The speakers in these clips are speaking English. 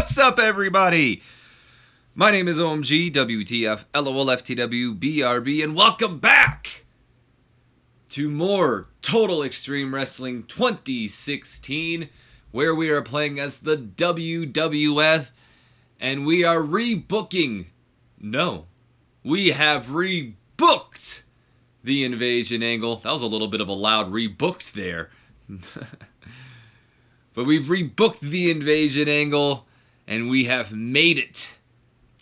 What's up, everybody? My name is OMG, WTF, LOLFTW, BRB, and welcome back to more Total Extreme Wrestling 2016, where we are playing as the WWF, and we are rebooking. No, we have rebooked the Invasion angle. That was a little bit of a loud rebooked there. But we've rebooked the Invasion angle, and we have made it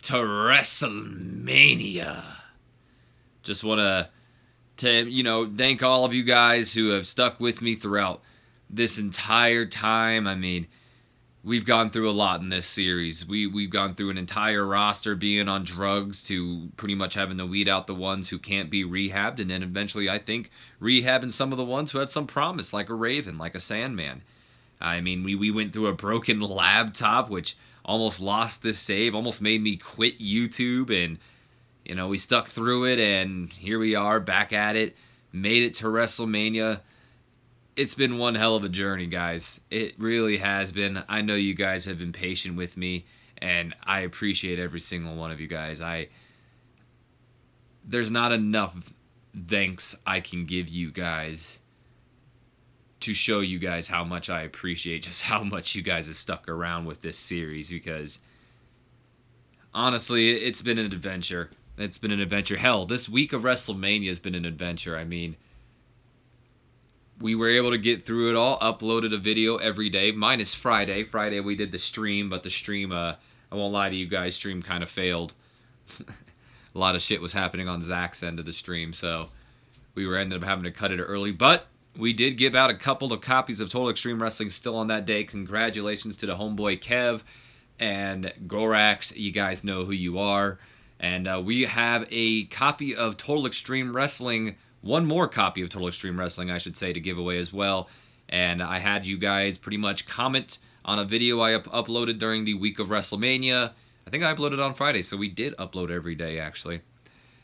to Wrestlemania. Just want to thank all of you guys who have stuck with me throughout this entire time. I mean, we've gone through a lot in this series. We've gone through an entire roster being on drugs to pretty much having to weed out the ones who can't be rehabbed, and then eventually, I think, rehabbing some of the ones who had some promise, like a Raven, like a Sandman. I mean, we went through a broken laptop, which almost lost this save, almost made me quit YouTube, and, we stuck through it, and here we are, back at it, made it to WrestleMania. It's been one hell of a journey, guys. It really has been. I know you guys have been patient with me, and I appreciate every single one of you guys. There's not enough thanks I can give you guys to show you guys how much I appreciate just how much you guys have stuck around with this series, because honestly, it's been an adventure. It's been an adventure. Hell, this week of WrestleMania has been an adventure. I mean, we were able to get through it all, uploaded a video every day, minus Friday. Friday we did the stream, but the stream, I won't lie to you guys, stream kind of failed. A lot of shit was happening on Zach's end of the stream, so we ended up having to cut it early, but we did give out a couple of copies of Total Extreme Wrestling still on that day. Congratulations to the homeboy Kev and Gorax. You guys know who you are. And we have a copy of Total Extreme Wrestling, one more copy of Total Extreme Wrestling, I should say, to give away as well. And I had you guys pretty much comment on a video I uploaded during the week of WrestleMania. I think I uploaded on Friday, so we did upload every day, actually.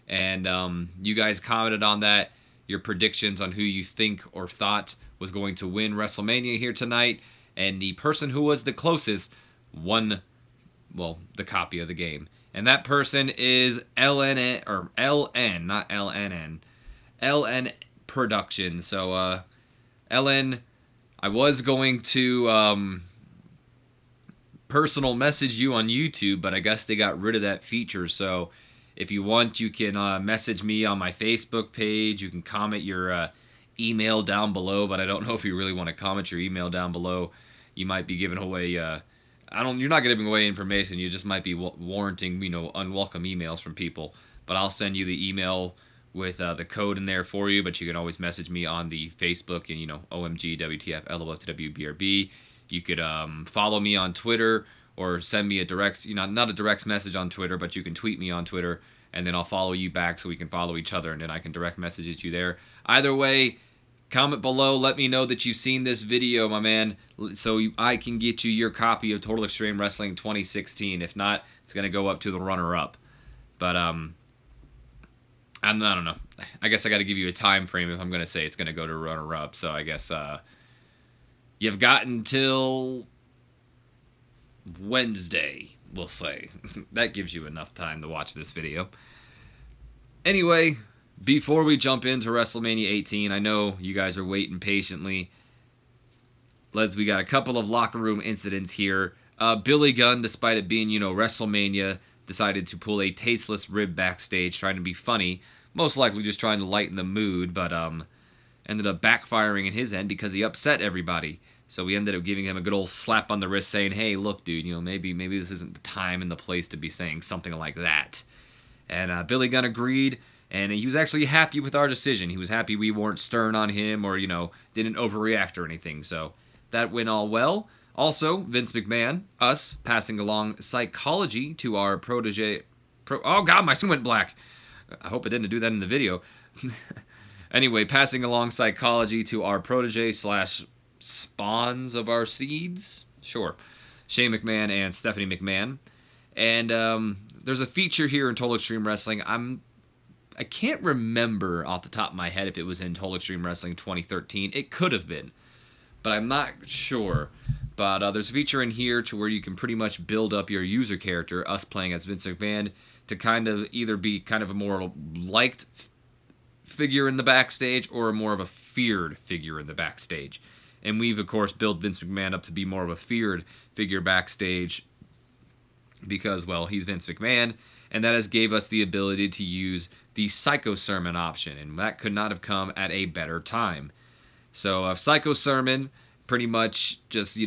And you guys commented on that, your predictions on who you think or thought was going to win WrestleMania here tonight, and the person who was the closest won, well, the copy of the game. And that person is LN, not LNN, LN Productions. So, LN, I was going to personal message you on YouTube, but I guess they got rid of that feature, so if you want, you can message me on my Facebook page. You can comment your email down below, but I don't know if you really want to comment your email down below. You might be giving away, you're not giving away information. You just might be warranting, unwelcome emails from people. But I'll send you the email with the code in there for you, but you can always message me on the Facebook and, OMG, WTF, LOLFTW, BRB. You could follow me on Twitter, or send me a direct, not a direct message on Twitter, but you can tweet me on Twitter, and then I'll follow you back so we can follow each other, and then I can direct message you there. Either way, comment below, let me know that you've seen this video, my man, so I can get you your copy of Total Extreme Wrestling 2016. If not, it's going to go up to the runner-up. But, I don't know. I guess I got to give you a time frame if I'm going to say it's going to go to runner-up, so I guess, you've got until Wednesday, we'll say. That gives you enough time to watch this video. Anyway, before we jump into WrestleMania 18, I know you guys are waiting patiently. We got a couple of locker room incidents here. Billy Gunn, despite it being, WrestleMania, decided to pull a tasteless rib backstage, trying to be funny. Most likely just trying to lighten the mood, but ended up backfiring in his end because he upset everybody. So we ended up giving him a good old slap on the wrist saying, hey, look, dude, maybe this isn't the time and the place to be saying something like that. And Billy Gunn agreed, and he was actually happy with our decision. He was happy we weren't stern on him or, didn't overreact or anything. So that went all well. Also, Vince McMahon, us, passing along psychology to our protege. Oh, God, my skin went black. I hope I didn't do that in the video. Anyway, passing along psychology to our protege / spawns of our seeds, sure, Shane McMahon and Stephanie McMahon. And there's a feature here in Total Extreme Wrestling. I can't remember off the top of my head if it was in Total Extreme Wrestling 2013. It could have been, but I'm not sure. But there's a feature in here to where you can pretty much build up your user character, us playing as Vince McMahon, to kind of either be kind of a more liked figure in the backstage or more of a feared figure in the backstage. And we've, of course, built Vince McMahon up to be more of a feared figure backstage because, well, he's Vince McMahon, and that has gave us the ability to use the Psycho Sermon option, and that could not have come at a better time. So, Psycho Sermon, pretty much just,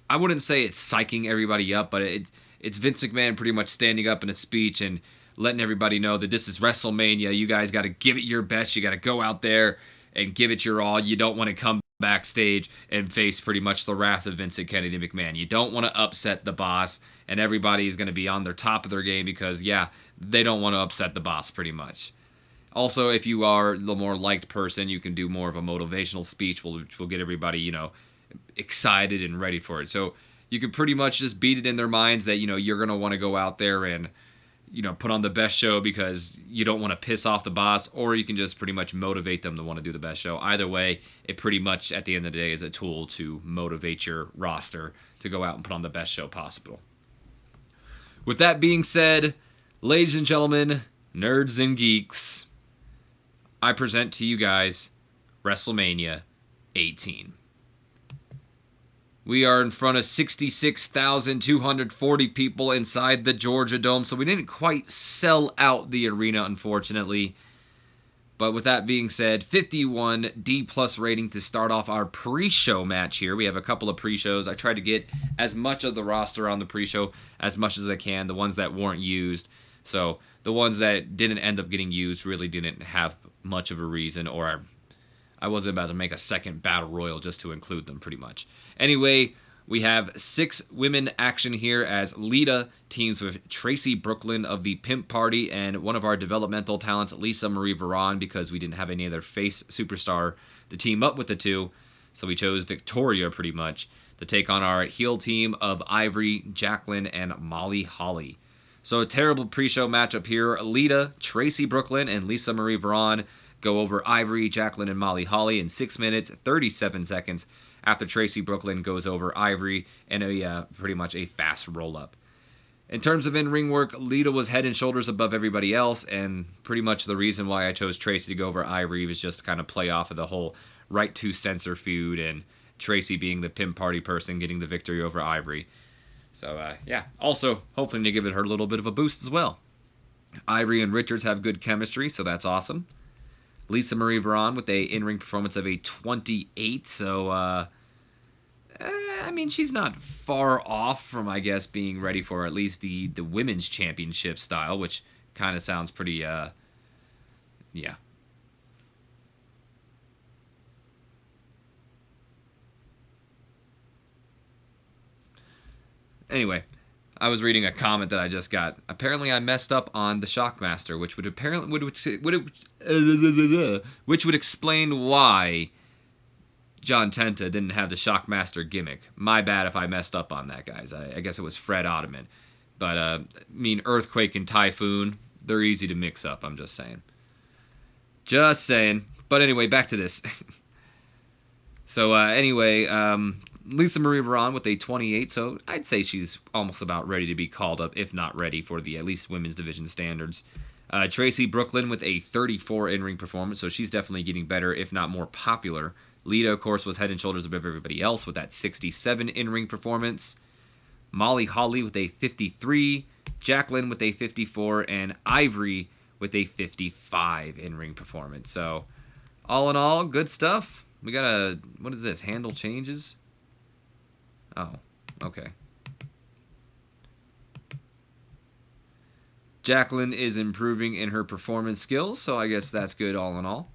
I wouldn't say it's psyching everybody up, but it's Vince McMahon pretty much standing up in a speech and letting everybody know that this is WrestleMania. You guys got to give it your best. You got to go out there and give it your all. You don't want to come backstage and face pretty much the wrath of Vincent Kennedy McMahon. You don't want to upset the boss, and everybody's going to be on their top of their game because, yeah, they don't want to upset the boss pretty much. Also, if you are the more liked person, you can do more of a motivational speech, which will get everybody, excited and ready for it. So you can pretty much just beat it in their minds that, you're going to want to go out there and, put on the best show because you don't want to piss off the boss, or you can just pretty much motivate them to want to do the best show. Either way, it pretty much, at the end of the day, is a tool to motivate your roster to go out and put on the best show possible. With that being said, ladies and gentlemen, nerds and geeks, I present to you guys WrestleMania 18. We are in front of 66,240 people inside the Georgia Dome, so we didn't quite sell out the arena, unfortunately. But with that being said, 51 D+ rating to start off our pre-show match here. We have a couple of pre-shows. I tried to get as much of the roster on the pre-show as much as I can, the ones that weren't used. So the ones that didn't end up getting used really didn't have much of a reason, or I wasn't about to make a second battle royal just to include them, pretty much. Anyway, we have 6 women action here as Lita teams with Tracy Brooklyn of the Pimp Party and one of our developmental talents, Lisa Marie Varon, because we didn't have any other face superstar to team up with the two. So we chose Victoria, pretty much, to take on our heel team of Ivory, Jacqueline, and Molly Holly. So a terrible pre-show matchup here. Lita, Tracy Brooklyn, and Lisa Marie Varon go over Ivory, Jacqueline, and Molly Holly in 6 minutes, 37 seconds after Tracy Brooklyn goes over Ivory in a pretty much a fast roll-up. In terms of in-ring work, Lita was head and shoulders above everybody else, and pretty much the reason why I chose Tracy to go over Ivory was just to kind of play off of the whole right to censor feud and Tracy being the Pimp Party person getting the victory over Ivory. So, yeah. Also, hoping to give it her a little bit of a boost as well. Ivory and Richards have good chemistry, so that's awesome. Lisa Marie Varon with a in-ring performance of a 28, so, I mean, she's not far off from, I guess, being ready for at least the women's championship style, which kind of sounds pretty, yeah. Anyway, I was reading a comment that I just got. Apparently, I messed up on the Shockmaster, which would explain why John Tenta didn't have the Shockmaster gimmick. My bad if I messed up on that, guys. I guess it was Fred Ottoman. But, I mean, Earthquake and Typhoon, they're easy to mix up, I'm just saying. Just saying. But anyway, back to this. So, anyway, Lisa Marie Varon with a 28, so I'd say she's almost about ready to be called up, if not ready for the at least women's division standards. Tracy Brooklyn with a 34 in-ring performance, so she's definitely getting better, if not more popular. Lita, of course, was head and shoulders above everybody else with that 67 in-ring performance. Molly Holly with a 53, Jacqueline with a 54, and Ivory with a 55 in-ring performance. So, all in all, good stuff. We got a, what is this, handle changes? Oh, okay. Jacqueline is improving in her performance skills, so I guess that's good all in all.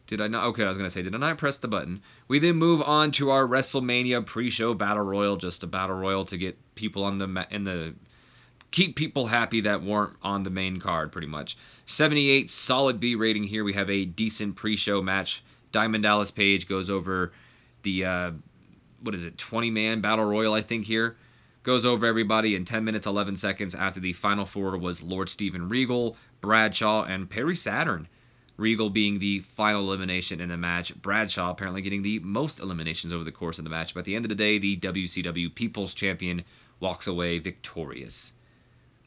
Did I not? Okay, I was going to say, did I not press the button? We then move on to our WrestleMania pre-show Battle Royal, just a Battle Royal to get people on the keep people happy that weren't on the main card, pretty much. 78 solid B rating here. We have a decent pre-show match. Diamond Dallas Page goes over the, 20-man Battle Royal, I think, here. Goes over everybody in 10 minutes, 11 seconds after the final four was Lord Steven Regal, Bradshaw, and Perry Saturn. Regal being the final elimination in the match. Bradshaw apparently getting the most eliminations over the course of the match. But at the end of the day, the WCW People's Champion walks away victorious.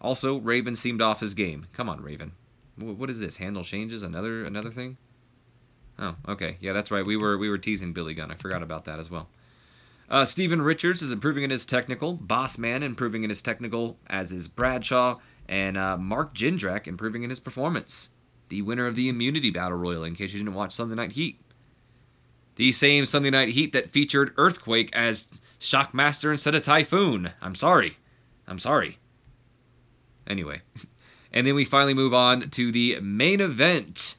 Also, Raven seemed off his game. Come on, Raven. What is this? Handle changes? Another thing? Oh, okay. Yeah, that's right. We were teasing Billy Gunn. I forgot about that as well. Steven Richards is improving in his technical. Boss Man improving in his technical, as is Bradshaw. And Mark Jindrak improving in his performance. The winner of the Immunity Battle Royal, in case you didn't watch Sunday Night Heat. The same Sunday Night Heat that featured Earthquake as Shockmaster instead of Typhoon. I'm sorry. Anyway. And then we finally move on to the main event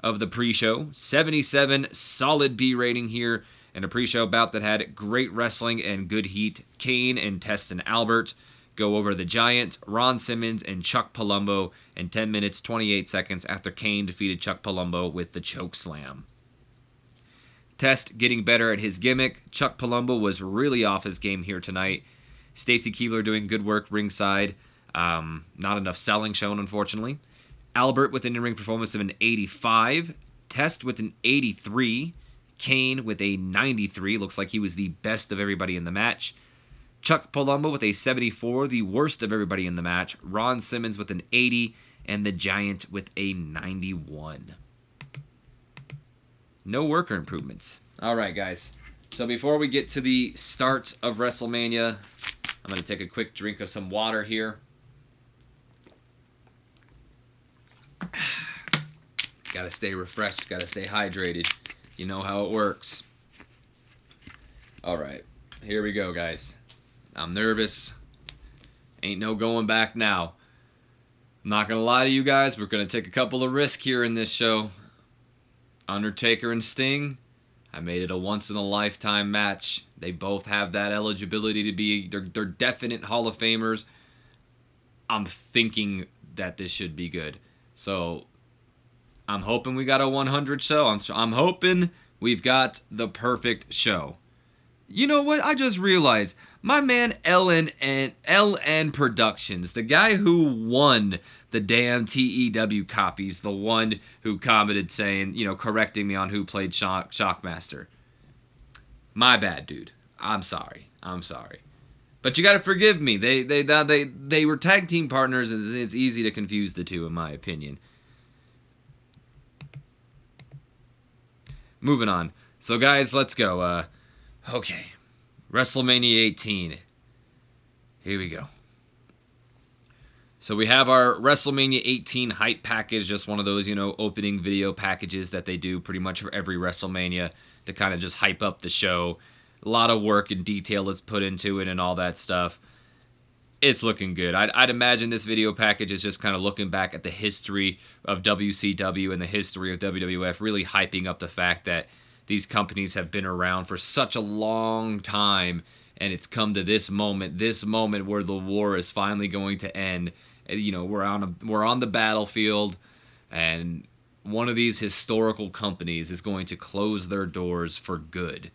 of the pre-show. 77 solid B rating here. And a pre-show bout that had great wrestling and good heat. Kane and Teston Albert go over the Giant, Ron Simmons, and Chuck Palumbo in 10 minutes, 28 seconds after Kane defeated Chuck Palumbo with the choke slam. Test getting better at his gimmick. Chuck Palumbo was really off his game here tonight. Stacy Keibler doing good work ringside. Not enough selling shown, unfortunately. Albert with an in-ring performance of an 85. Test with an 83. Kane with a 93. Looks like he was the best of everybody in the match. Chuck Palumbo with a 74, the worst of everybody in the match. Ron Simmons with an 80, and the Giant with a 91. No worker improvements. All right, guys. So before we get to the start of WrestleMania, I'm going to take a quick drink of some water here. Got to stay refreshed. Got to stay hydrated. You know how it works. All right. Here we go, guys. I'm nervous. Ain't no going back now. I'm not going to lie to you guys. We're going to take a couple of risks here in this show. Undertaker and Sting. I made it a once-in-a-lifetime match. They both have that eligibility to be... They're definite Hall of Famers. I'm thinking that this should be good. So, I'm hoping we got a 100 show. I'm hoping we've got the perfect show. You know what? I just realized my man LN Productions, the guy who won the damn TEW copies, the one who commented saying, correcting me on who played Shockmaster. My bad, dude. I'm sorry. But you got to forgive me. They were tag team partners, and it's easy to confuse the two, in my opinion. Moving on. So, guys, let's go. Okay. WrestleMania 18. Here we go. So we have our WrestleMania 18 hype package, just one of those, opening video packages that they do pretty much for every WrestleMania to kind of just hype up the show. A lot of work and detail is put into it and all that stuff. It's looking good. I'd imagine this video package is just kind of looking back at the history of WCW and the history of WWF, really hyping up the fact that these companies have been around for such a long time, and it's come to this moment where the war is finally going to end. We're on the battlefield, and one of these historical companies is going to close their doors for good.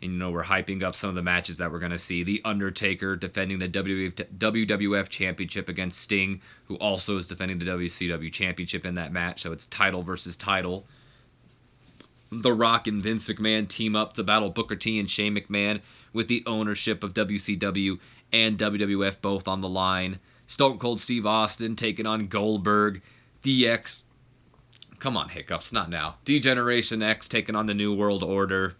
And we're hyping up some of the matches that we're going to see. The Undertaker defending the WWF Championship against Sting, who also is defending the WCW Championship in that match, so it's title versus title. The Rock and Vince McMahon team up to battle Booker T and Shane McMahon with the ownership of WCW and WWF both on the line. Stone Cold Steve Austin taking on Goldberg. DX. Come on, hiccups, not now. D-Generation X taking on the New World Order.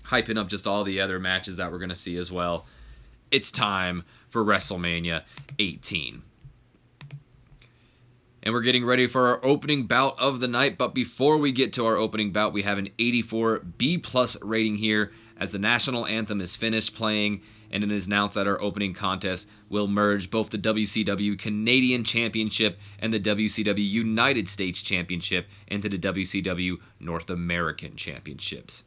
Hyping up just all the other matches that we're going to see as well. It's time for WrestleMania 18. And we're getting ready for our opening bout of the night. But before we get to our opening bout, we have an 84 B+ rating here as the national anthem is finished playing, and it is announced that our opening contest will merge both the WCW Canadian Championship and the WCW United States Championship into the WCW North American Championships.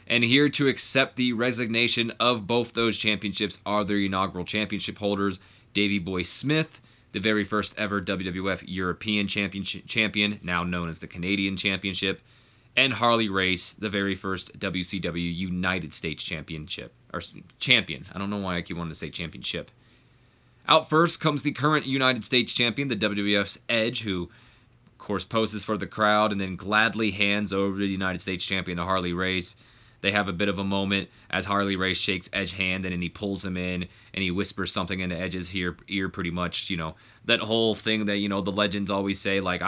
And here to accept the resignation of both those championships are their inaugural championship holders, Davey Boy Smith, the very first ever WWF European champion, now known as the Canadian Championship, and Harley Race, the very first WCW United States champion. I don't know why I keep wanting to say championship. Out first comes the current United States champion, the WWF's Edge, who course, poses for the crowd and then gladly hands over to the United States champion to Harley Race. They have a bit of a moment as Harley Race shakes Edge's hand and then he pulls him in and he whispers something into Edge's ear pretty much, that whole thing that, the legends always say, like,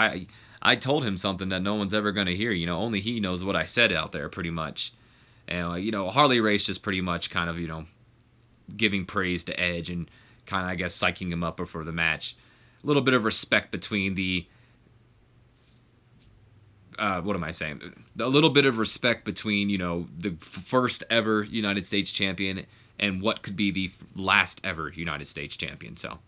I told him something that no one's ever going to hear, only he knows what I said out there pretty much. And, Harley Race just pretty much kind of, giving praise to Edge and kind of, I guess, psyching him up before the match. A little bit of respect between the... what am I saying? A little bit of respect between, the first ever United States champion and what could be the last ever United States champion. So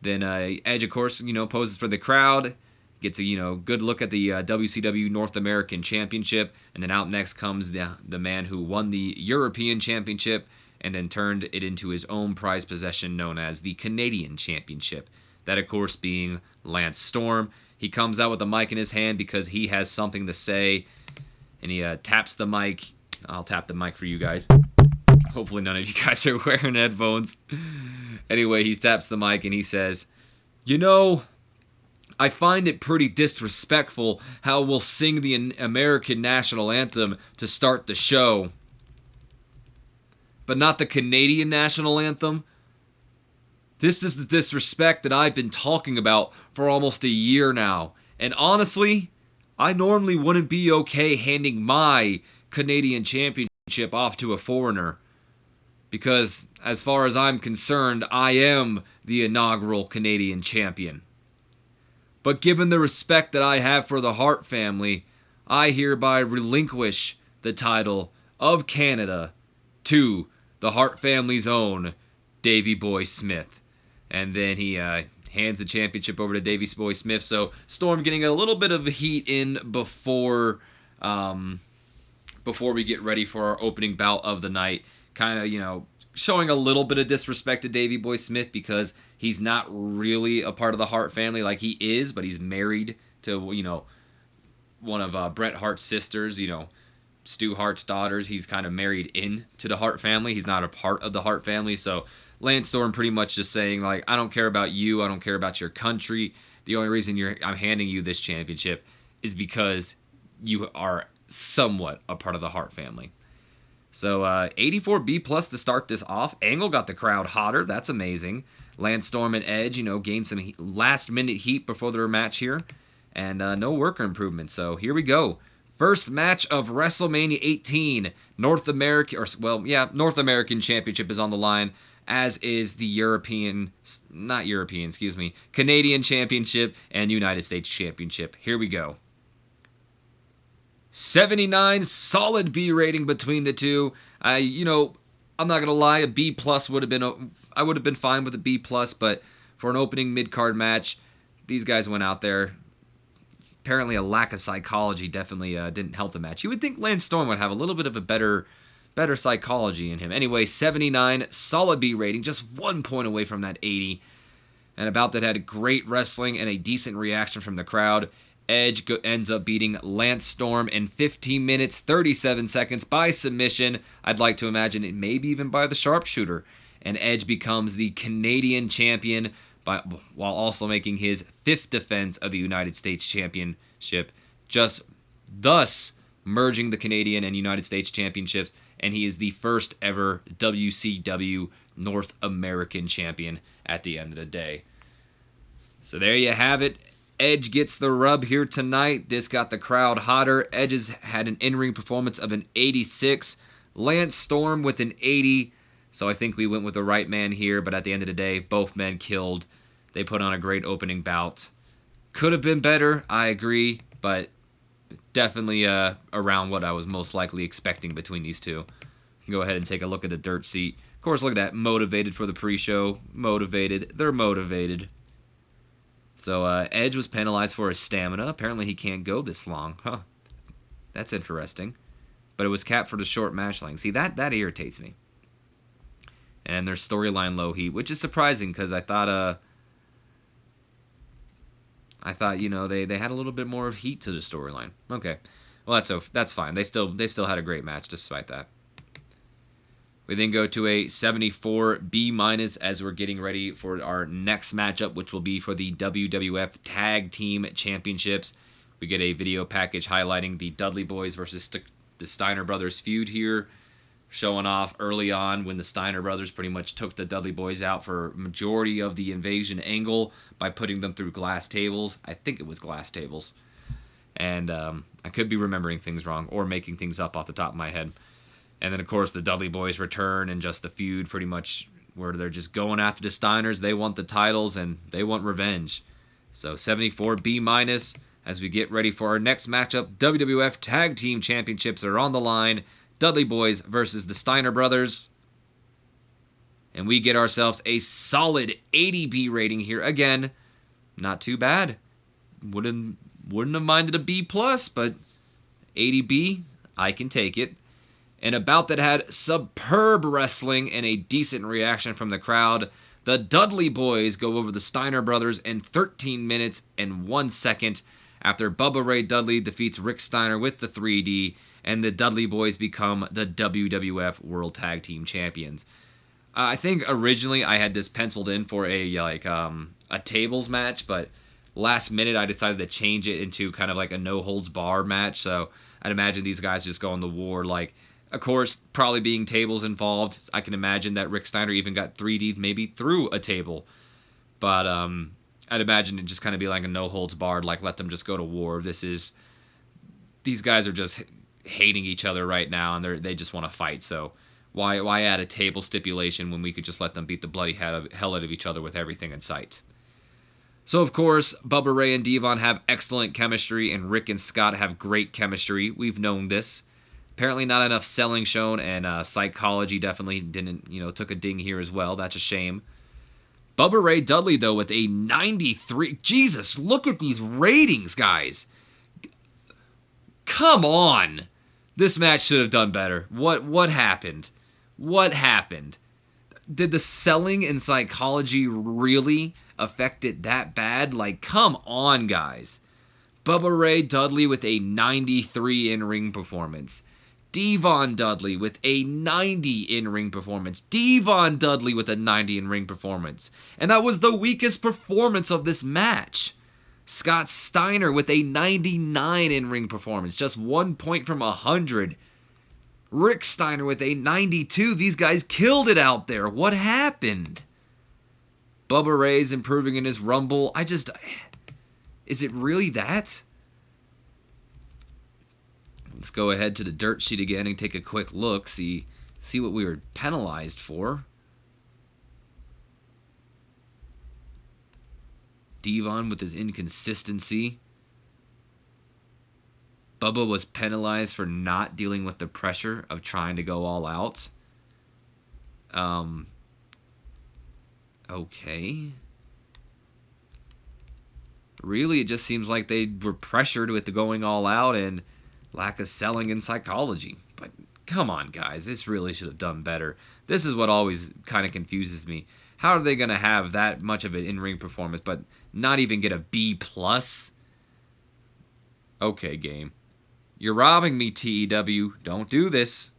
then Edge, of course, poses for the crowd, gets a good look at the WCW North American Championship, and then out next comes the man who won the European Championship and then turned it into his own prized possession known as the Canadian Championship. That, of course, being Lance Storm. He comes out with a mic in his hand because he has something to say, and he taps the mic. I'll tap the mic for you guys. Hopefully none of you guys are wearing headphones. Anyway, he taps the mic and he says, I find it pretty disrespectful how we'll sing the American national anthem to start the show, but not the Canadian national anthem. This is the disrespect that I've been talking about for almost a year now. And honestly, I normally wouldn't be okay handing my Canadian championship off to a foreigner. Because, as far as I'm concerned, I am the inaugural Canadian champion. But given the respect that I have for the Hart family, I hereby relinquish the title of Canada to the Hart family's own Davey Boy Smith. And then he hands the championship over to Davey Boy Smith. So Storm getting a little bit of heat in before we get ready for our opening bout of the night. Kind of, showing a little bit of disrespect to Davey Boy Smith because he's not really a part of the Hart family. Like, he is, but he's married to, one of Bret Hart's sisters, Stu Hart's daughters. He's kind of married in to the Hart family. He's not a part of the Hart family. So Lance Storm pretty much just saying, like, I don't care about you. I don't care about your country. The only reason I'm handing you this championship is because you are somewhat a part of the Hart family. So 84B plus to start this off. Angle got the crowd hotter. That's amazing. Lance Storm and Edge, gained some last-minute heat before their match here. And no worker improvement. So here we go. First match of WrestleMania 18. North American Championship is on the line, as is the Canadian Championship and United States Championship. Here we go. 79, solid B rating between the two. I'm not going to lie, a B plus I would have been fine with a B plus, but for an opening mid-card match, these guys went out there. Apparently a lack of psychology definitely didn't help the match. You would think Lance Storm would have a little bit of a better psychology in him. Anyway, 79, solid B rating, just 1 point away from that 80. And about that had great wrestling and a decent reaction from the crowd. Edge ends up beating Lance Storm in 15 minutes, 37 seconds by submission. I'd like to imagine it maybe even by the sharpshooter. And Edge becomes the Canadian champion while also making his 5th defense of the United States Championship, just thus merging the Canadian and United States Championships, and he is the first ever WCW North American champion at the end of the day. So there you have it. Edge gets the rub here tonight. This got the crowd hotter. Edge has had an in-ring performance of an 86. Lance Storm with an 80. So I think we went with the right man here, but at the end of the day, both men killed. They put on a great opening bout. Could have been better, I agree, but definitely around what I was most likely expecting between these two. Go ahead and take a look at the dirt sheet. Of course, look at that. Motivated for the pre-show. Motivated. They're motivated. So Edge was penalized for his stamina. Apparently he can't go this long. Huh. That's interesting. But it was capped for the short match length. See, that irritates me. And their storyline low heat, which is surprising because I thought they had a little bit more of heat to the storyline. Okay, well that's fine. They still had a great match despite that. We then go to a 74 B- as we're getting ready for our next matchup, which will be for the WWF Tag Team Championships. We get a video package highlighting the Dudley Boys versus the Steiner Brothers feud here, showing off early on when the Steiner Brothers pretty much took the Dudley Boys out for majority of the invasion angle by putting them through glass tables. I think it was glass tables. And I could be remembering things wrong or making things up off the top of my head. And then, of course, the Dudley Boys return and just the feud pretty much where they're just going after the Steiners. They want the titles and they want revenge. So 74 B- as we get ready for our next matchup. WWF Tag Team Championships are on the line. Dudley Boys versus the Steiner Brothers. And we get ourselves a solid 80 B rating here. Again, not too bad. Wouldn't have minded a B+, but 80 B, I can take it. An bout that had superb wrestling and a decent reaction from the crowd. The Dudley Boys go over the Steiner Brothers in 13 minutes and 1 second after Bubba Ray Dudley defeats Rick Steiner with the 3D, and the Dudley Boys become the WWF World Tag Team Champions. I think originally I had this penciled in for a tables match, but last minute I decided to change it into kind of like a no-holds-barred match, so I'd imagine these guys just going to war like... Of course, probably being tables involved, I can imagine that Rick Steiner even got 3D'd maybe through a table. But I'd imagine it just kind of be like a no-holds-barred, like let them just go to war. These guys are just hating each other right now, and they just want to fight. So why add a table stipulation when we could just let them beat the bloody hell out of each other with everything in sight? So, of course, Bubba Ray and Devon have excellent chemistry, and Rick and Scott have great chemistry. We've known this. Apparently not enough selling shown, and psychology definitely took a ding here as well. That's a shame. Bubba Ray Dudley, though, with a 93. Jesus, look at these ratings, guys. Come on. This match should have done better. What happened? What happened? Did the selling and psychology really affect it that bad? Like, come on, guys. Bubba Ray Dudley with a 93 in-ring performance. Devon Dudley with a 90 in-ring performance. Devon Dudley with a 90 in-ring performance. And that was the weakest performance of this match. Scott Steiner with a 99 in-ring performance. Just 1 point from 100. Rick Steiner with a 92. These guys killed it out there. What happened? Bubba Ray's improving in his Rumble. Is it really that? Let's go ahead to the dirt sheet again and take a quick look, see what we were penalized for. Devon with his inconsistency. Bubba was penalized for not dealing with the pressure of trying to go all out. Okay. Really, it just seems like they were pressured with the going all out and lack of selling and psychology. But come on, guys. This really should have done better. This is what always kind of confuses me. How are they going to have that much of an in-ring performance but not even get a B+? Okay, game. You're robbing me, TEW. Don't do this.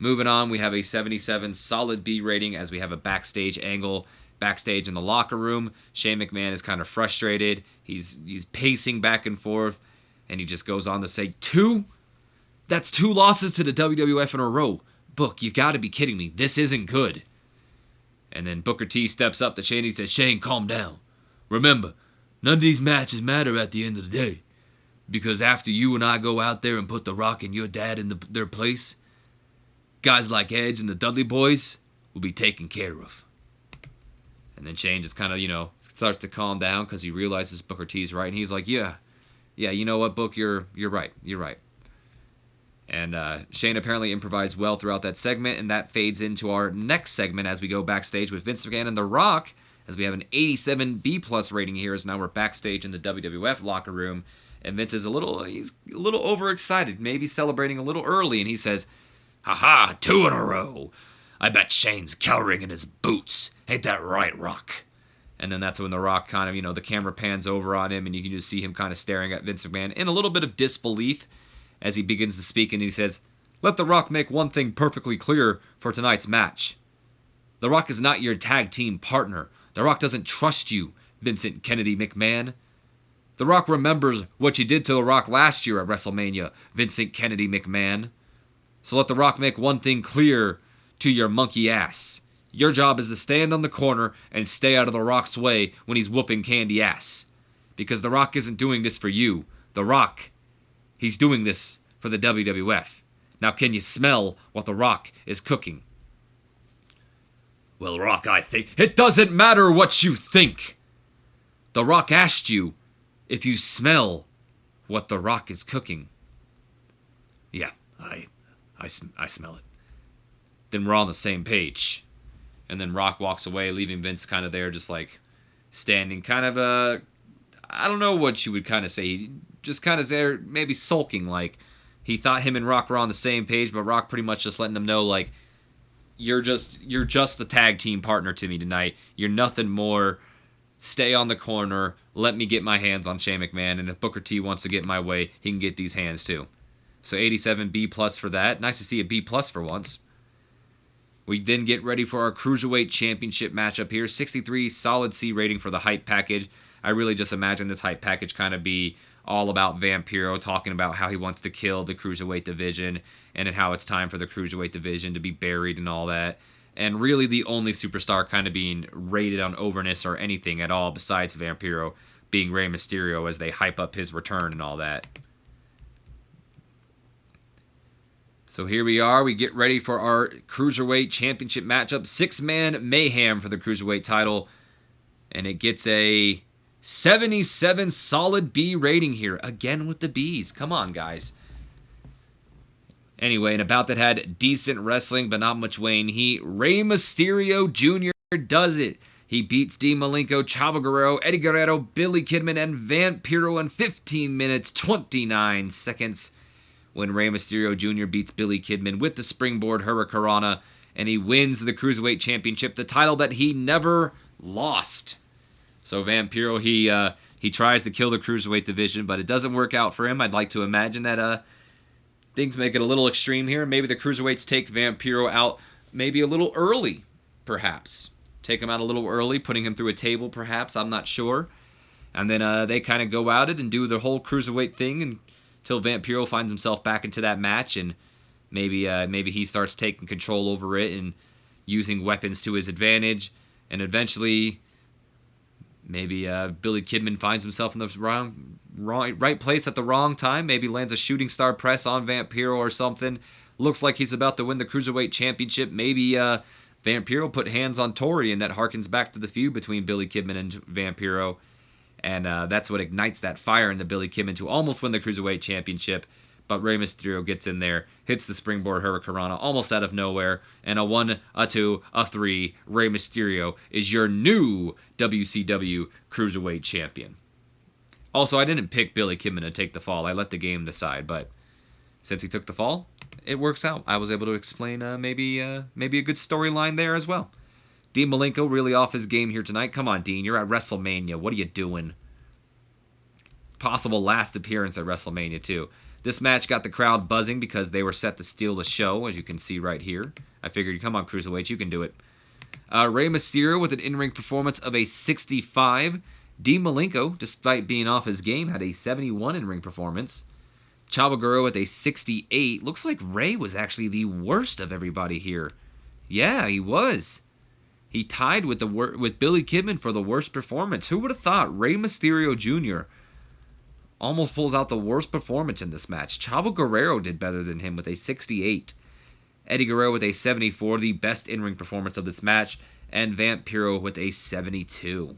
Moving on, we have a 77 solid B rating as we have a backstage angle. Backstage in the locker room, Shane McMahon is kind of frustrated. He's pacing back and forth. And he just goes on to say, 2? That's 2 losses to the WWF in a row. Book, you got to be kidding me. This isn't good. And then Booker T steps up to Shane and he says, Shane, calm down. Remember, none of these matches matter at the end of the day. Because after you and I go out there and put The Rock and your dad in their place, guys like Edge and the Dudley Boys will be taken care of. And then Shane just kind of, starts to calm down because he realizes Booker T's right. And he's like, yeah, you know what, Book, you're right. You're right. And Shane apparently improvised well throughout that segment, and that fades into our next segment as we go backstage with Vince McMahon and The Rock, as we have an 87 B+ rating here, as now we're backstage in the WWF locker room, and Vince is he's a little overexcited, maybe celebrating a little early, and he says, "Ha-ha, 2 in a row. I bet Shane's cowering in his boots. Ain't that right, Rock?" And then that's when The Rock kind of, the camera pans over on him, and you can just see him kind of staring at Vince McMahon in a little bit of disbelief as he begins to speak, and he says, Let The Rock make one thing perfectly clear for tonight's match. The Rock is not your tag team partner. The Rock doesn't trust you, Vincent Kennedy McMahon. The Rock remembers what you did to The Rock last year at WrestleMania, Vincent Kennedy McMahon. So let The Rock make one thing clear to your monkey ass. Your job is to stand on the corner and stay out of The Rock's way when he's whooping candy ass. Because The Rock isn't doing this for you. The Rock, he's doing this for the WWF. Now can you smell what The Rock is cooking? Well, Rock, I think... It doesn't matter what you think! The Rock asked you if you smell what The Rock is cooking. Yeah, I smell it. Then we're all on the same page. And then Rock walks away, leaving Vince kind of there, just like standing, kind of I don't know what you would kind of say. He just kind of there, maybe sulking, like he thought him and Rock were on the same page, but Rock pretty much just letting him know, like, you're just the tag team partner to me tonight. You're nothing more. Stay on the corner. Let me get my hands on Shane McMahon, and if Booker T wants to get in my way, he can get these hands too. So 87 B+ for that. Nice to see a B+ for once. We then get ready for our Cruiserweight Championship matchup here. 63 solid C rating for the hype package. I really just imagine this hype package kind of be all about Vampiro, talking about how he wants to kill the Cruiserweight division and how it's time for the Cruiserweight division to be buried and all that. And really the only superstar kind of being rated on overness or anything at all besides Vampiro being Rey Mysterio as they hype up his return and all that. So here we are. We get ready for our Cruiserweight Championship matchup. 6-man mayhem for the Cruiserweight title. And it gets a 77 solid B rating here. Again with the Bs. Come on, guys. Anyway, and about that had decent wrestling, but not much Wayne Heat. Rey Mysterio Jr. does it. He beats Dean Malenko, Chavo Guerrero, Eddie Guerrero, Billy Kidman, and Vampiro in 15 minutes, 29 seconds. When Rey Mysterio Jr. beats Billy Kidman with the springboard Hurricanrana, and he wins the Cruiserweight Championship, the title that he never lost. So Vampiro, he tries to kill the Cruiserweight division, but it doesn't work out for him. I'd like to imagine that things make it a little extreme here. Maybe the Cruiserweights take Vampiro out maybe a little early, perhaps. Take him out a little early, putting him through a table, perhaps. I'm not sure. And then they kind of go at it and do the whole Cruiserweight thing until Vampiro finds himself back into that match, and maybe he starts taking control over it and using weapons to his advantage, and eventually maybe Billy Kidman finds himself in the right place at the wrong time, maybe lands a shooting star press on Vampiro or something. Looks like he's about to win the Cruiserweight Championship. Maybe Vampiro put hands on Tori, and that harkens back to the feud between Billy Kidman and Vampiro. And that's what ignites that fire into Billy Kidman to almost win the Cruiserweight Championship. But Rey Mysterio gets in there, hits the springboard Hurricanrana almost out of nowhere. And a 1, a 2, a 3, Rey Mysterio is your new WCW Cruiserweight Champion. Also, I didn't pick Billy Kidman to take the fall. I let the game decide. But since he took the fall, it works out. I was able to explain maybe a good storyline there as well. Dean Malenko really off his game here tonight. Come on, Dean. You're at WrestleMania. What are you doing? Possible last appearance at WrestleMania, too. This match got the crowd buzzing because they were set to steal the show, as you can see right here. I figured, come on, Cruiserweights, you can do it. Rey Mysterio with an in-ring performance of a 65. Dean Malenko, despite being off his game, had a 71 in-ring performance. Chavo Guerrero with a 68. Looks like Rey was actually the worst of everybody here. Yeah, he was. He tied with Billy Kidman for the worst performance. Who would have thought Rey Mysterio Jr. almost pulls out the worst performance in this match? Chavo Guerrero did better than him with a 68. Eddie Guerrero with a 74, the best in-ring performance of this match. And Vampiro with a 72.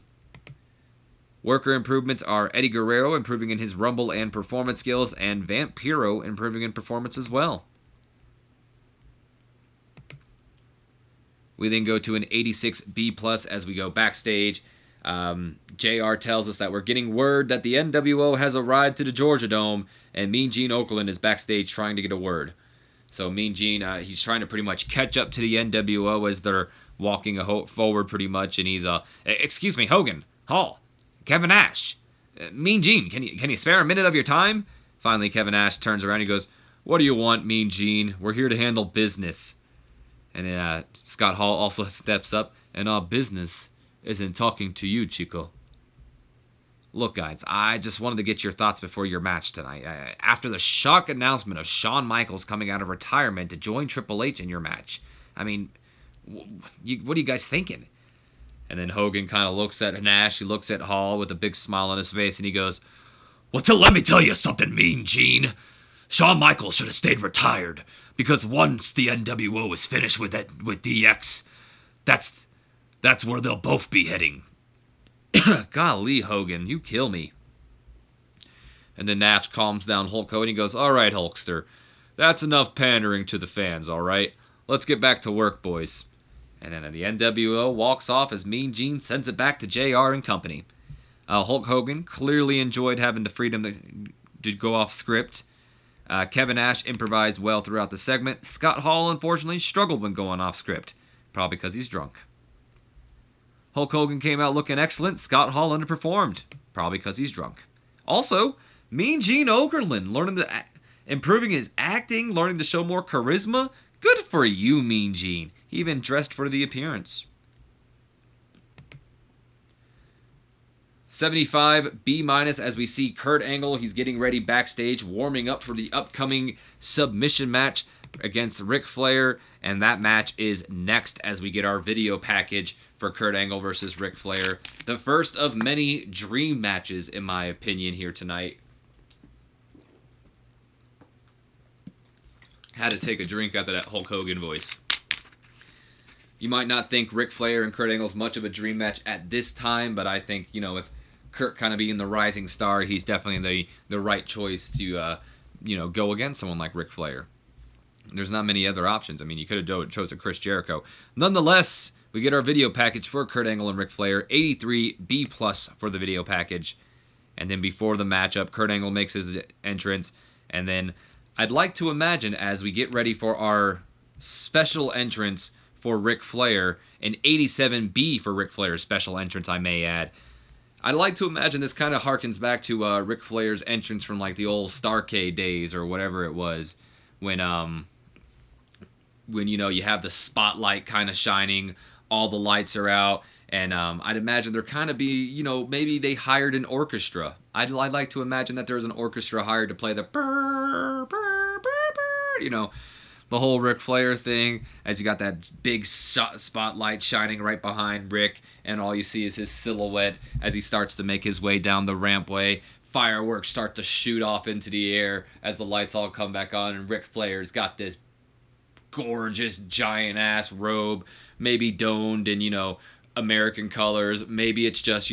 Worker improvements are Eddie Guerrero improving in his Rumble and performance skills, and Vampiro improving in performance as well. We then go to an 86 B+ as we go backstage. JR tells us that we're getting word that the NWO has arrived to the Georgia Dome, and Mean Gene Okerlund is backstage trying to get a word. So Mean Gene, he's trying to pretty much catch up to the NWO as they're walking forward pretty much, and he's, excuse me, Hogan, Hall, Kevin Nash, Mean Gene, can you spare a minute of your time? Finally, Kevin Nash turns around and he goes, What do you want, Mean Gene? We're here to handle business. And then Scott Hall also steps up, and our business isn't talking to you, Chico. Look, guys, I just wanted to get your thoughts before your match tonight. After the shock announcement of Shawn Michaels coming out of retirement to join Triple H in your match, I mean, what are you guys thinking? And then Hogan kind of looks at Nash, he looks at Hall with a big smile on his face, and he goes, well, let me tell you something, Mean Gene. Shawn Michaels should have stayed retired, because once the NWO is finished with DX, that's where they'll both be heading. Golly, Hogan, you kill me. And then Nash calms down Hulk Hogan. He goes, all right, Hulkster, that's enough pandering to the fans, all right? Let's get back to work, boys. And then the NWO walks off as Mean Gene sends it back to JR and company. Hulk Hogan clearly enjoyed having the freedom to go off script. Kevin Nash improvised well throughout the segment. Scott Hall, unfortunately, struggled when going off script, probably because he's drunk. Hulk Hogan came out looking excellent. Scott Hall underperformed, probably because he's drunk. Also, Mean Gene Okerlund improving his acting, learning to show more charisma. Good for you, Mean Gene. He even dressed for the appearance. 75 B- as we see Kurt Angle. He's getting ready backstage, warming up for the upcoming submission match against Ric Flair, and that match is next as we get our video package for Kurt Angle versus Ric Flair. The first of many dream matches, in my opinion, here tonight. Had to take a drink after that Hulk Hogan voice. You might not think Ric Flair and Kurt Angle's much of a dream match at this time, but I think, with Kurt kind of being the rising star, he's definitely the right choice to, go against someone like Ric Flair. There's not many other options. I mean, you could have chosen Chris Jericho. Nonetheless, we get our video package for Kurt Angle and Ric Flair, 83 B+ for the video package. And then before the matchup, Kurt Angle makes his entrance. And then I'd like to imagine, as we get ready for our special entrance for Ric Flair, an 87B for Ric Flair's special entrance, I may add. I'd like to imagine this kind of harkens back to Ric Flair's entrance from like the old Starrcade days or whatever it was, when you have the spotlight kind of shining, all the lights are out, and I'd imagine there kind of be, maybe they hired an orchestra. I'd like to imagine that there's an orchestra hired to play the brr, brr, brr, brr, the whole Ric Flair thing, as you got that big spotlight shining right behind Rick, and all you see is his silhouette as he starts to make his way down the rampway. Fireworks start to shoot off into the air as the lights all come back on, and Ric Flair's got this gorgeous giant-ass robe, maybe domed in, American colors. Maybe it's just,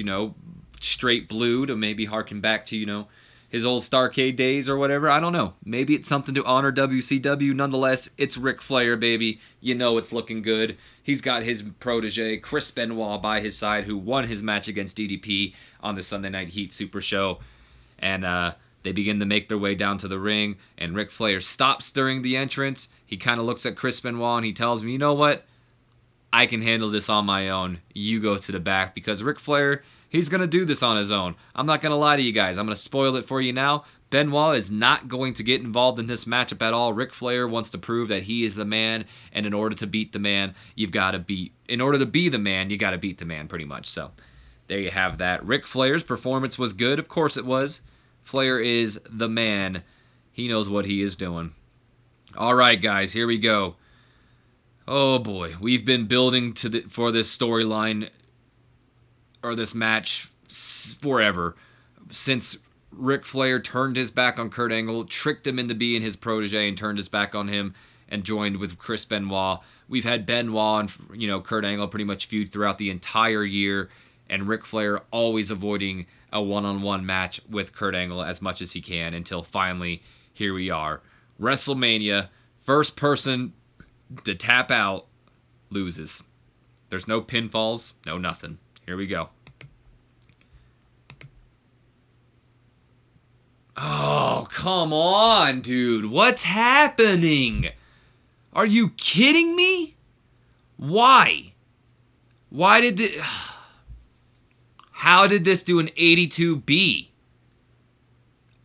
straight blue to maybe harken back to, his old Starrcade days or whatever. I don't know. Maybe it's something to honor WCW. Nonetheless, it's Ric Flair, baby. It's looking good. He's got his protege, Chris Benoit, by his side, who won his match against DDP on the Sunday Night Heat Super Show. And they begin to make their way down to the ring, and Ric Flair stops during the entrance. He kind of looks at Chris Benoit, and he tells me, you know what? I can handle this on my own. You go to the back, because Ric Flair, he's going to do this on his own. I'm not going to lie to you guys. I'm going to spoil it for you now. Benoit is not going to get involved in this matchup at all. Ric Flair wants to prove that he is the man, and in order to beat the man, in order to be the man, you got to beat the man, pretty much. So, there you have that. Ric Flair's performance was good. Of course it was. Flair is the man. He knows what he is doing. All right, guys, here we go. Oh boy, we've been building for this storyline or this match forever, since Ric Flair turned his back on Kurt Angle, tricked him into being his protege, and turned his back on him and joined with Chris Benoit. We've had Benoit and Kurt Angle pretty much feud throughout the entire year, and Ric Flair always avoiding a one-on-one match with Kurt Angle as much as he can, until finally here we are. WrestleMania, first person to tap out loses. There's no pinfalls, no nothing. Here we go. Oh, come on, dude. What's happening? Are you kidding me? Why? Why did this... How did this do an 82B?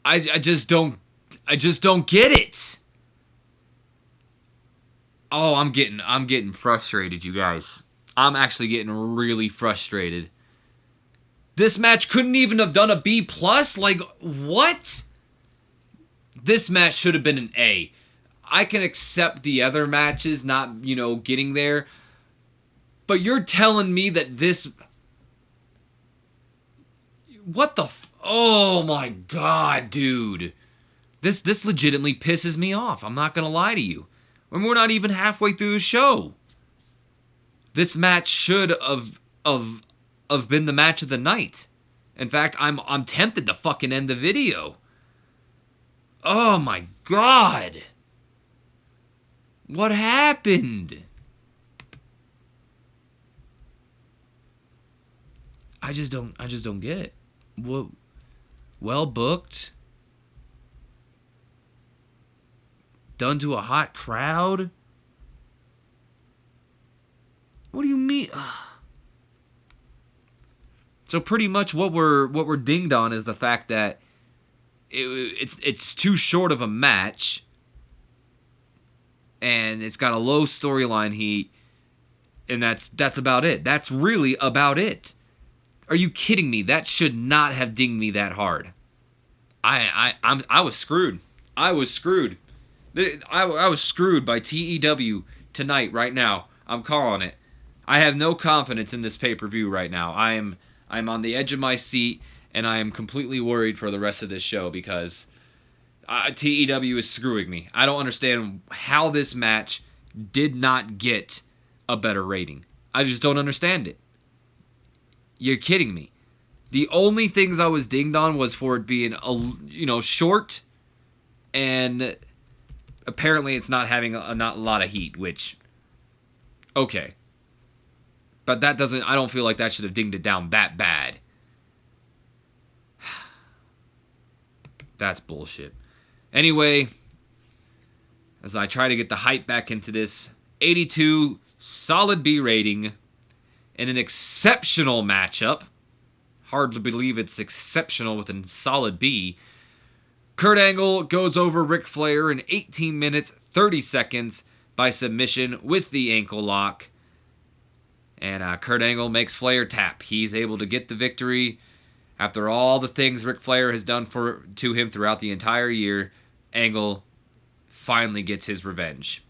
I just don't get it. Oh, I'm getting frustrated, you guys. I'm actually getting really frustrated. This match couldn't even have done a B plus. Like what? This match should have been an A. I can accept the other matches not, getting there, but you're telling me that this. What the? Oh my god, dude. This legitimately pisses me off. I'm not gonna lie to you. When we're not even halfway through the show. This match should have been the match of the night. In fact, I'm tempted to fucking end the video. Oh my god. What happened? I just don't get it. Well booked. Done to a hot crowd. What do you mean? So pretty much what we're dinged on is the fact that it's too short of a match, and it's got a low storyline heat, and that's about it. That's really about it. Are you kidding me? That should not have dinged me that hard. I was screwed. I was screwed. I was screwed by TEW tonight, right now. I'm calling it. I have no confidence in this pay-per-view right now. I'm on the edge of my seat, and I am completely worried for the rest of this show because TEW is screwing me. I don't understand how this match did not get a better rating. I just don't understand it. You're kidding me. The only things I was dinged on was for it being short, and apparently it's not having not a lot of heat, which okay. But that doesn't, I don't feel like that should have dinged it down that bad. That's bullshit. Anyway, as I try to get the hype back into this, 82 solid B rating in an exceptional matchup. Hard to believe it's exceptional with a solid B. Kurt Angle goes over Ric Flair in 18 minutes, 30 seconds by submission with the ankle lock. And Kurt Angle makes Flair tap. He's able to get the victory after all the things Ric Flair has done to him throughout the entire year. Angle finally gets his revenge.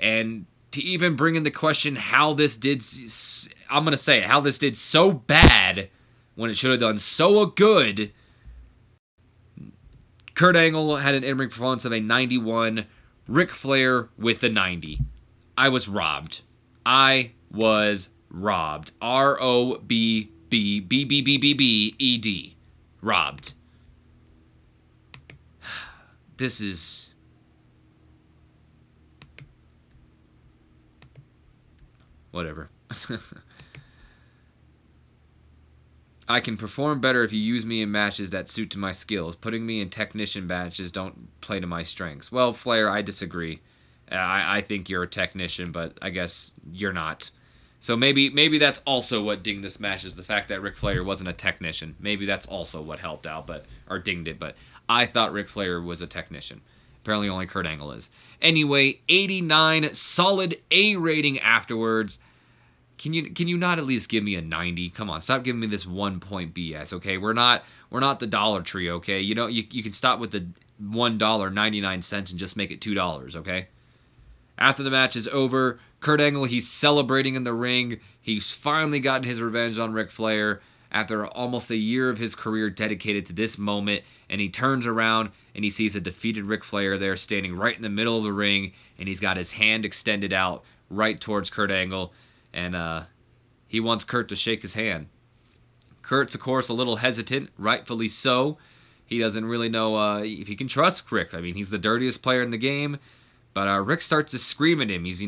And to even bring into question how this did, I'm going to say it, how this did so bad when it should have done so good. Kurt Angle had an in-ring performance of a 91. Ric Flair with a 90. I was robbed. I was robbed. ROBBBBBBED. Robbed. This is... whatever. I can perform better if you use me in matches that suit to my skills. Putting me in technician matches don't play to my strengths. Well, Flair, I disagree. I think you're a technician, but I guess you're not. So maybe that's also what dinged this match, is the fact that Ric Flair wasn't a technician. Maybe that's also what helped out, or dinged it. But I thought Ric Flair was a technician. Apparently only Kurt Angle is. Anyway, 89, solid A rating afterwards. Can you not at least give me a 90? Come on, stop giving me this 1 point BS, okay? We're not the Dollar Tree, okay? You can stop with the $1.99 and just make it $2, okay? After the match is over, Kurt Angle, he's celebrating in the ring. He's finally gotten his revenge on Ric Flair after almost a year of his career dedicated to this moment, and he turns around and he sees a defeated Ric Flair there standing right in the middle of the ring, and he's got his hand extended out right towards Kurt Angle, and he wants Kurt to shake his hand. Kurt's, of course, a little hesitant, rightfully so. He doesn't really know if he can trust Rick. I mean, he's the dirtiest player in the game, but Rick starts to scream at him. He's,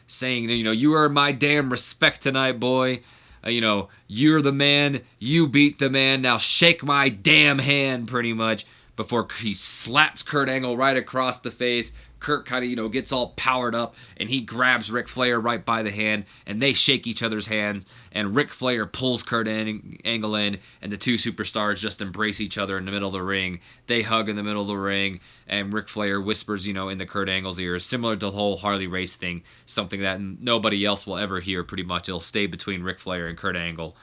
saying, you earn my damn respect tonight, boy. You're the man. You beat the man. Now shake my damn hand, pretty much, before he slaps Kurt Angle right across the face. Kurt kind of, gets all powered up, and he grabs Ric Flair right by the hand, and they shake each other's hands, and Ric Flair pulls Kurt Angle in, and the two superstars just embrace each other in the middle of the ring. They hug in the middle of the ring, and Ric Flair whispers, in the Kurt Angle's ear, similar to the whole Harley Race thing, something that nobody else will ever hear, pretty much. It'll stay between Ric Flair and Kurt Angle.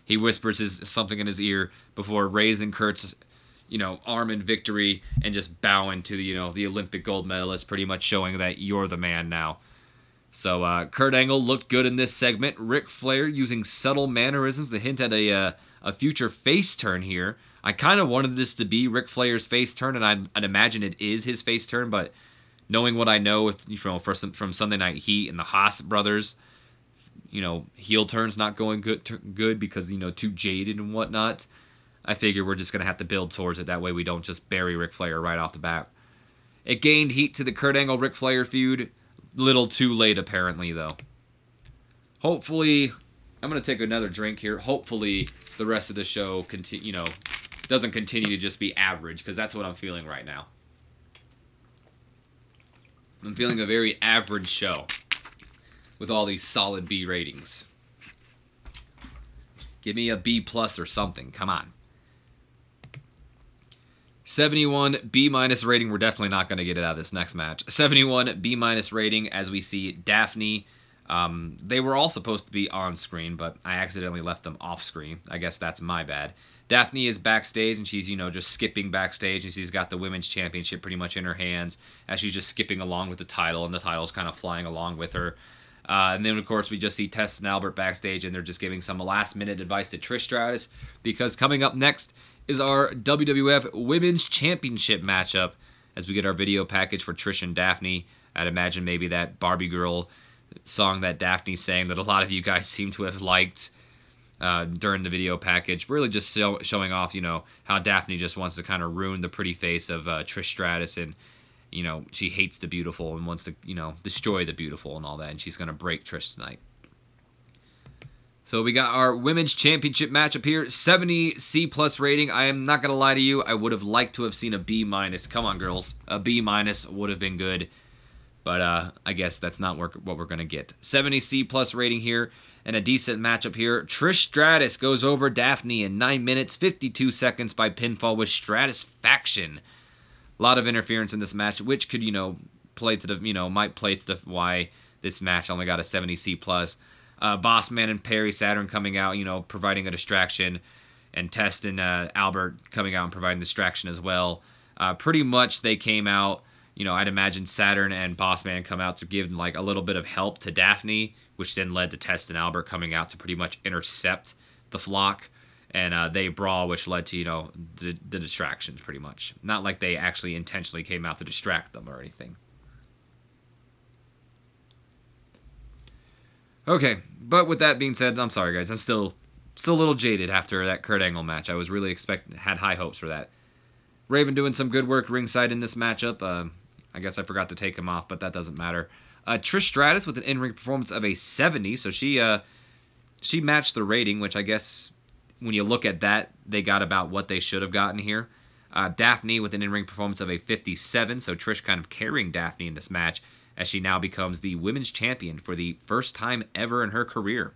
He whispers something in his ear before raising Kurt's arm in victory and just bowing to the Olympic gold medalist, pretty much showing that you're the man now. So Kurt Angle looked good in this segment. Ric Flair using subtle mannerisms to hint at a future face turn here. I kind of wanted this to be Ric Flair's face turn, and I'd imagine it is his face turn, but knowing what I know from Sunday Night Heat and the Haas brothers, heel turn's not going good because, too jaded and whatnot. I figure we're just going to have to build towards it. That way we don't just bury Ric Flair right off the bat. It gained heat to the Kurt Angle-Ric Flair feud. Little too late, apparently, though. Hopefully, I'm going to take another drink here. Hopefully, the rest of the show doesn't continue to just be average, because that's what I'm feeling right now. I'm feeling a very average show with all these solid B ratings. Give me a B plus or something. Come on. 71 B- rating. We're definitely not going to get it out of this next match. 71 B- rating as we see Daphne. They were all supposed to be on screen, but I accidentally left them off screen. I guess that's my bad. Daphne is backstage, and she's, just skipping backstage, and she's got the Women's Championship pretty much in her hands as she's just skipping along with the title, and the title's kind of flying along with her. And then, of course, we just see Test and Albert backstage, and they're just giving some last-minute advice to Trish Stratus, because coming up next is our WWF Women's Championship matchup as we get our video package for Trish and Daphne. I'd imagine maybe that Barbie Girl song that Daphne sang that a lot of you guys seem to have liked during the video package. Really just showing off, how Daphne just wants to kind of ruin the pretty face of Trish Stratus, and, she hates the beautiful and wants to, destroy the beautiful and all that, and she's going to break Trish tonight. So we got our Women's Championship matchup here. 70 C+ rating. I am not going to lie to you. I would have liked to have seen a B-. Come on, girls. A B- would have been good. But I guess that's not what we're going to get. 70 C+ rating here. And a decent matchup here. Trish Stratus goes over Daphne in 9 minutes, 52 seconds by pinfall with Stratusfaction. A lot of interference in this match, which could, play to the, might play to the why this match only got a 70 C+. Bossman and Perry Saturn coming out, providing a distraction, and Test and Albert coming out and providing distraction as well. Pretty much they came out, I'd imagine Saturn and Bossman come out to give a little bit of help to Daphne, which then led to Test and Albert coming out to pretty much intercept the flock, and they brawl, which led to, the distractions pretty much. Not like they actually intentionally came out to distract them or anything. Okay, but with that being said, I'm sorry guys, I'm still a little jaded after that Kurt Angle match. I was really had high hopes for that. Raven doing some good work ringside in this matchup. I guess I forgot to take him off, but that doesn't matter. Trish Stratus with an in-ring performance of a 70, so she matched the rating, which I guess when you look at that, they got about what they should have gotten here. Daphne with an in-ring performance of a 57, so Trish kind of carrying Daphne in this match, as she now becomes the women's champion for the first time ever in her career.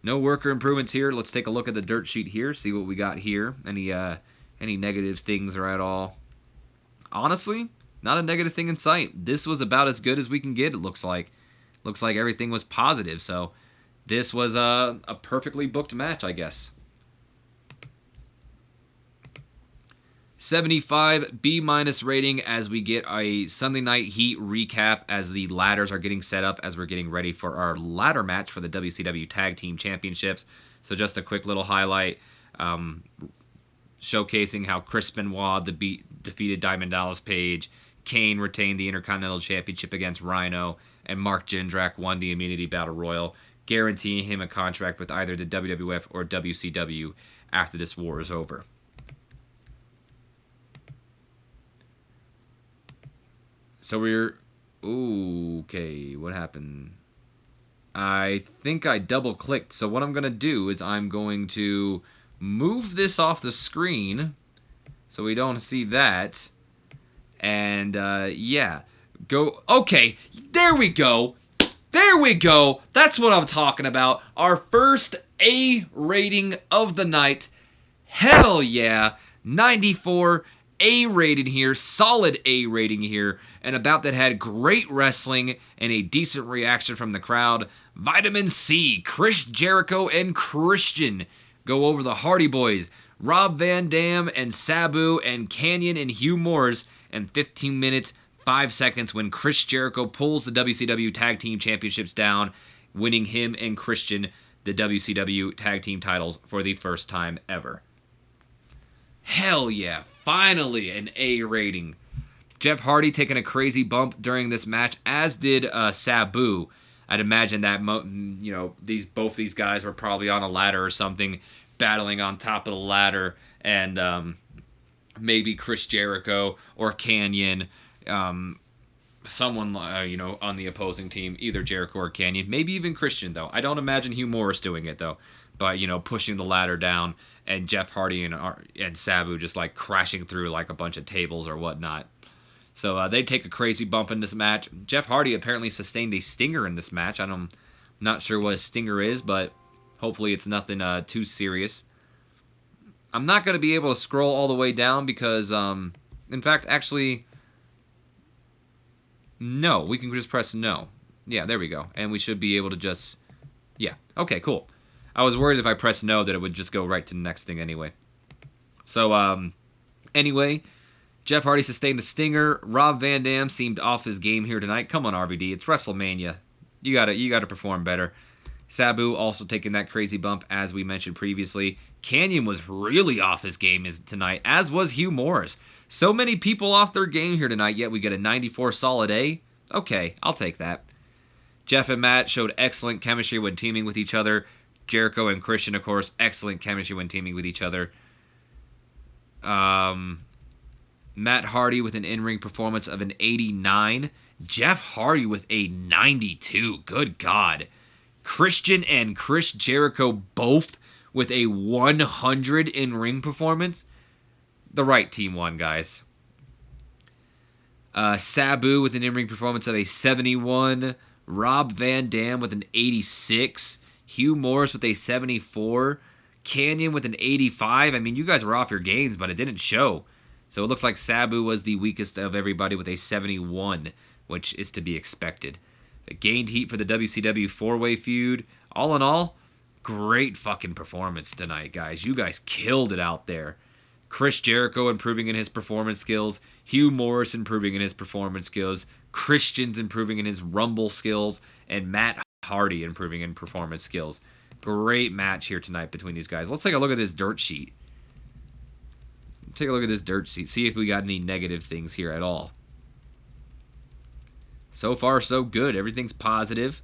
No worker improvements here. Let's take a look at the dirt sheet here, see what we got here. Any negative things are at all? Honestly, not a negative thing in sight. This was about as good as we can get, it looks like. Looks like everything was positive, so this was a perfectly booked match, I guess. 75 B- rating as we get a Sunday Night Heat recap as the ladders are getting set up as we're getting ready for our ladder match for the WCW Tag Team Championships. So just a quick little highlight showcasing how Chris Benoit defeated Diamond Dallas Page, Kane retained the Intercontinental Championship against Rhino, and Mark Jindrak won the Immunity Battle Royal, guaranteeing him a contract with either the WWF or WCW after this war is over. So we're... Okay, what happened? I think I double-clicked. So what I'm going to do is I'm going to move this off the screen so we don't see that. And yeah, go. Okay, there we go. There we go. That's what I'm talking about. Our first A rating of the night. Hell yeah. 94 A rating here. Solid A rating here. And about that had great wrestling and a decent reaction from the crowd. Vitamin C, Chris Jericho and Christian go over the Hardy Boys. Rob Van Dam and Sabu and Canyon and Hugh Morris in 15 minutes, 5 seconds when Chris Jericho pulls the WCW Tag Team Championships down, winning him and Christian the WCW Tag Team titles for the first time ever. Hell yeah, finally an A rating. Jeff Hardy taking a crazy bump during this match, as did Sabu. I'd imagine that both these guys were probably on a ladder or something, battling on top of the ladder, and maybe Chris Jericho or Canyon, someone on the opposing team, either Jericho or Canyon, maybe even Christian though. I don't imagine Hugh Morris doing it though, but pushing the ladder down, and Jeff Hardy and Sabu just like crashing through like a bunch of tables or whatnot. So they take a crazy bump in this match. Jeff Hardy apparently sustained a stinger in this match. I'm not sure what a stinger is, but hopefully it's nothing too serious. I'm not going to be able to scroll all the way down because, in fact, actually, no. We can just press no. Yeah, there we go. And we should be able to just, yeah. Okay, cool. I was worried if I pressed no that it would just go right to the next thing anyway. So, anyway, Jeff Hardy sustained a stinger. Rob Van Dam seemed off his game here tonight. Come on, RVD. It's WrestleMania. You gotta perform better. Sabu also taking that crazy bump, as we mentioned previously. Canyon was really off his game tonight, as was Hugh Morris. So many people off their game here tonight, yet we get a 94 solid A. Okay, I'll take that. Jeff and Matt showed excellent chemistry when teaming with each other. Jericho and Christian, of course, excellent chemistry when teaming with each other. Matt Hardy with an in-ring performance of an 89. Jeff Hardy with a 92. Good God. Christian and Chris Jericho both with a 100 in-ring performance. The right team won, guys. Sabu with an in-ring performance of a 71. Rob Van Dam with an 86. Hugh Morris with a 74. Canyon with an 85. I mean, you guys were off your games, but it didn't show. So it looks like Sabu was the weakest of everybody with a 71, which is to be expected. It gained heat for the WCW 4-way feud. All in all, great fucking performance tonight, guys. You guys killed it out there. Chris Jericho improving in his performance skills. Hugh Morris improving in his performance skills. Christian's improving in his rumble skills. And Matt Hardy improving in performance skills. Great match here tonight between these guys. Let's take a look at this dirt sheet. Take a look at this dirt sheet. See if we got any negative things here at all. So far, so good. Everything's positive.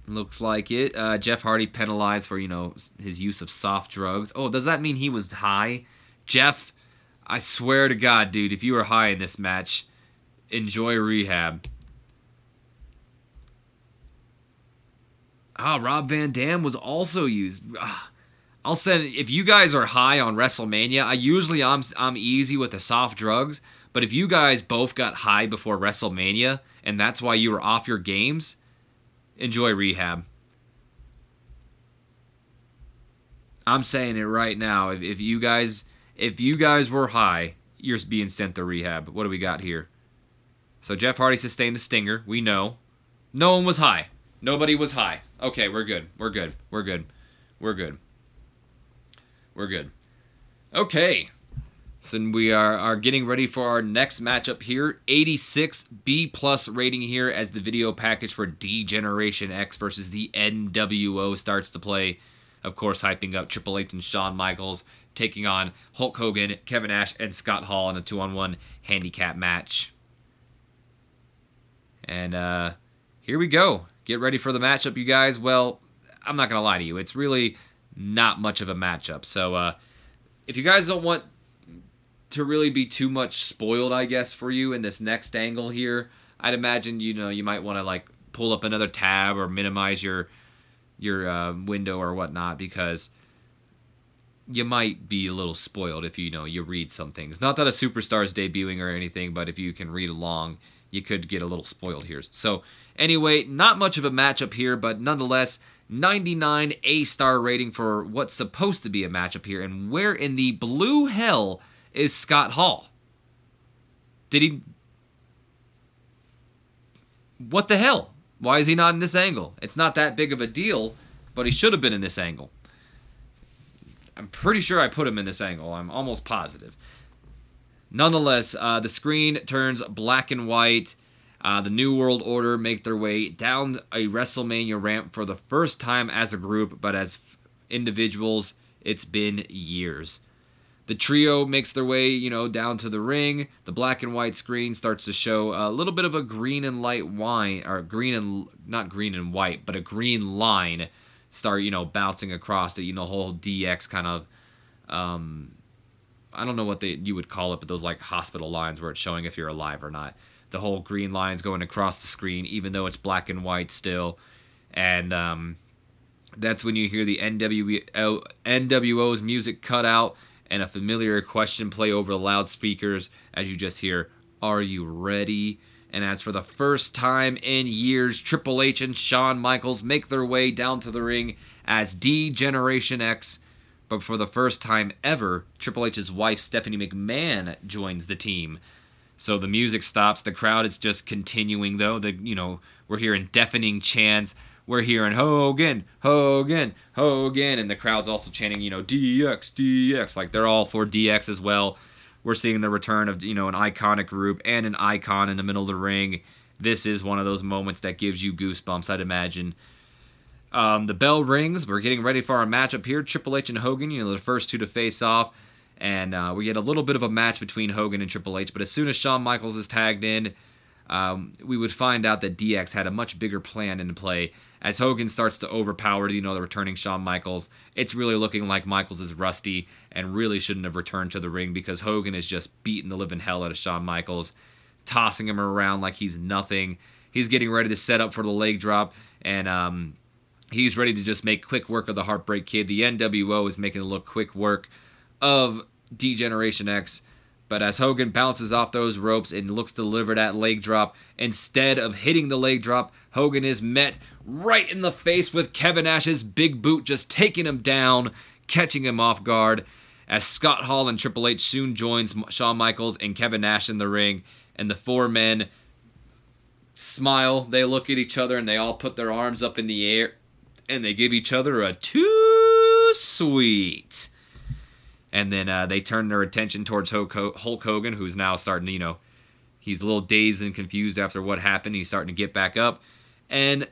Looks like it. Jeff Hardy penalized for, his use of soft drugs. Oh, does that mean he was high? Jeff, I swear to God, dude, if you were high in this match, enjoy rehab. Rob Van Dam was also used. I'll say, if you guys are high on WrestleMania, I'm easy with the soft drugs, but if you guys both got high before WrestleMania, and that's why you were off your games, enjoy rehab. I'm saying it right now. If you guys were high, you're being sent to rehab. What do we got here? So Jeff Hardy sustained the stinger. We know. No one was high. Nobody was high. Okay, we're good. We're good. We're good. We're good. We're good. Okay. So we are getting ready for our next matchup here. 86 B+ rating here as the video package for D-Generation X versus the NWO starts to play. Of course, hyping up Triple H and Shawn Michaels, taking on Hulk Hogan, Kevin Nash, and Scott Hall in a 2-on-1 handicap match. And here we go. Get ready for the matchup, you guys. Well, I'm not going to lie to you. It's really not much of a matchup. So if you guys don't want to really be too much spoiled, I guess, for you in this next angle here, I'd imagine, you might want to, like, pull up another tab or minimize your window or whatnot, because you might be a little spoiled if you read some things. Not that a superstar is debuting or anything, but if you can read along, you could get a little spoiled here. So anyway, not much of a matchup here, but nonetheless, 99 A-star rating for what's supposed to be a matchup here. And where in the blue hell is Scott Hall? Did he... What the hell? Why is he not in this angle? It's not that big of a deal, but he should have been in this angle. I'm pretty sure I put him in this angle. I'm almost positive. Nonetheless, the screen turns black and white. The New World Order make their way down a WrestleMania ramp for the first time as a group, but as individuals, it's been years. The trio makes their way, down to the ring. The black and white screen starts to show a little bit of a green and light wine, or not green and white, but a green line start, bouncing across it, whole DX kind of, I don't know what you would call it, but those like hospital lines where it's showing if you're alive or not. The whole green line's going across the screen, even though it's black and white still. And that's when you hear the NWO's music cut out and a familiar question play over the loudspeakers as you just hear, "Are you ready?" And as for the first time in years, Triple H and Shawn Michaels make their way down to the ring as D-Generation X. But for the first time ever, Triple H's wife, Stephanie McMahon, joins the team. So the music stops. The crowd is just continuing, though. We're hearing deafening chants. We're hearing Hogan, Hogan, Hogan. And the crowd's also chanting, DX, DX. Like they're all for DX as well. We're seeing the return of, an iconic group and an icon in the middle of the ring. This is one of those moments that gives you goosebumps, I'd imagine. The bell rings. We're getting ready for our matchup here. Triple H and Hogan, the first two to face off. And we get a little bit of a match between Hogan and Triple H. But as soon as Shawn Michaels is tagged in, we would find out that DX had a much bigger plan in play. As Hogan starts to overpower, the returning Shawn Michaels, it's really looking like Michaels is rusty and really shouldn't have returned to the ring because Hogan is just beating the living hell out of Shawn Michaels, tossing him around like he's nothing. He's getting ready to set up for the leg drop, and he's ready to just make quick work of the Heartbreak Kid. The NWO is making a little quick work of D-Generation X. But as Hogan bounces off those ropes and looks to deliver that leg drop, instead of hitting the leg drop, Hogan is met right in the face with Kevin Nash's big boot, just taking him down, catching him off guard. As Scott Hall and Triple H soon joins Shawn Michaels and Kevin Nash in the ring, and the four men smile, they look at each other, and they all put their arms up in the air, and they give each other a too sweet. And then they turn their attention towards Hulk Hogan, who's now starting to, he's a little dazed and confused after what happened. He's starting to get back up. And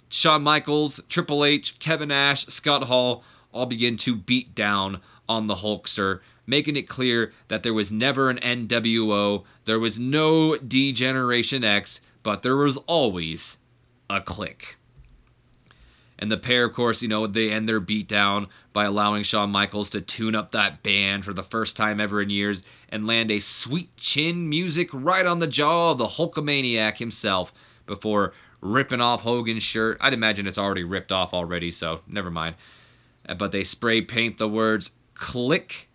Shawn Michaels, Triple H, Kevin Nash, Scott Hall all begin to beat down on the Hulkster, making it clear that there was never an NWO, there was no D-Generation X, but there was always a Clique. And the pair, of course, they end their beatdown by allowing Shawn Michaels to tune up that band for the first time ever in years and land a sweet chin music right on the jaw of the Hulkamaniac himself before ripping off Hogan's shirt. I'd imagine it's already ripped off already, so never mind. But they spray paint the words "Click"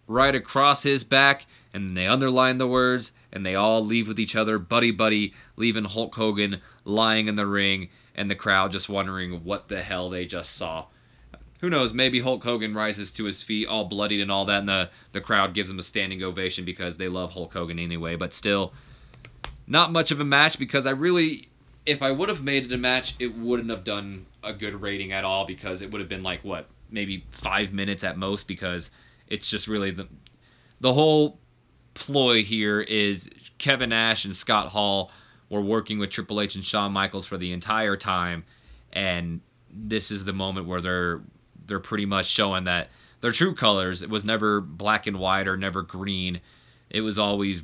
right across his back, and then they underline the words, and they all leave with each other, buddy, leaving Hulk Hogan lying in the ring, and the crowd just wondering what the hell they just saw. Who knows, maybe Hulk Hogan rises to his feet all bloodied and all that, and the crowd gives him a standing ovation because they love Hulk Hogan anyway. But still, not much of a match because if I would have made it a match, it wouldn't have done a good rating at all because it would have been like, maybe 5 minutes at most, because it's just really the whole ploy here is Kevin Nash and Scott Hall were working with Triple H and Shawn Michaels for the entire time, and this is the moment where they're pretty much showing that their true colors. It was never black and white or never green. It was always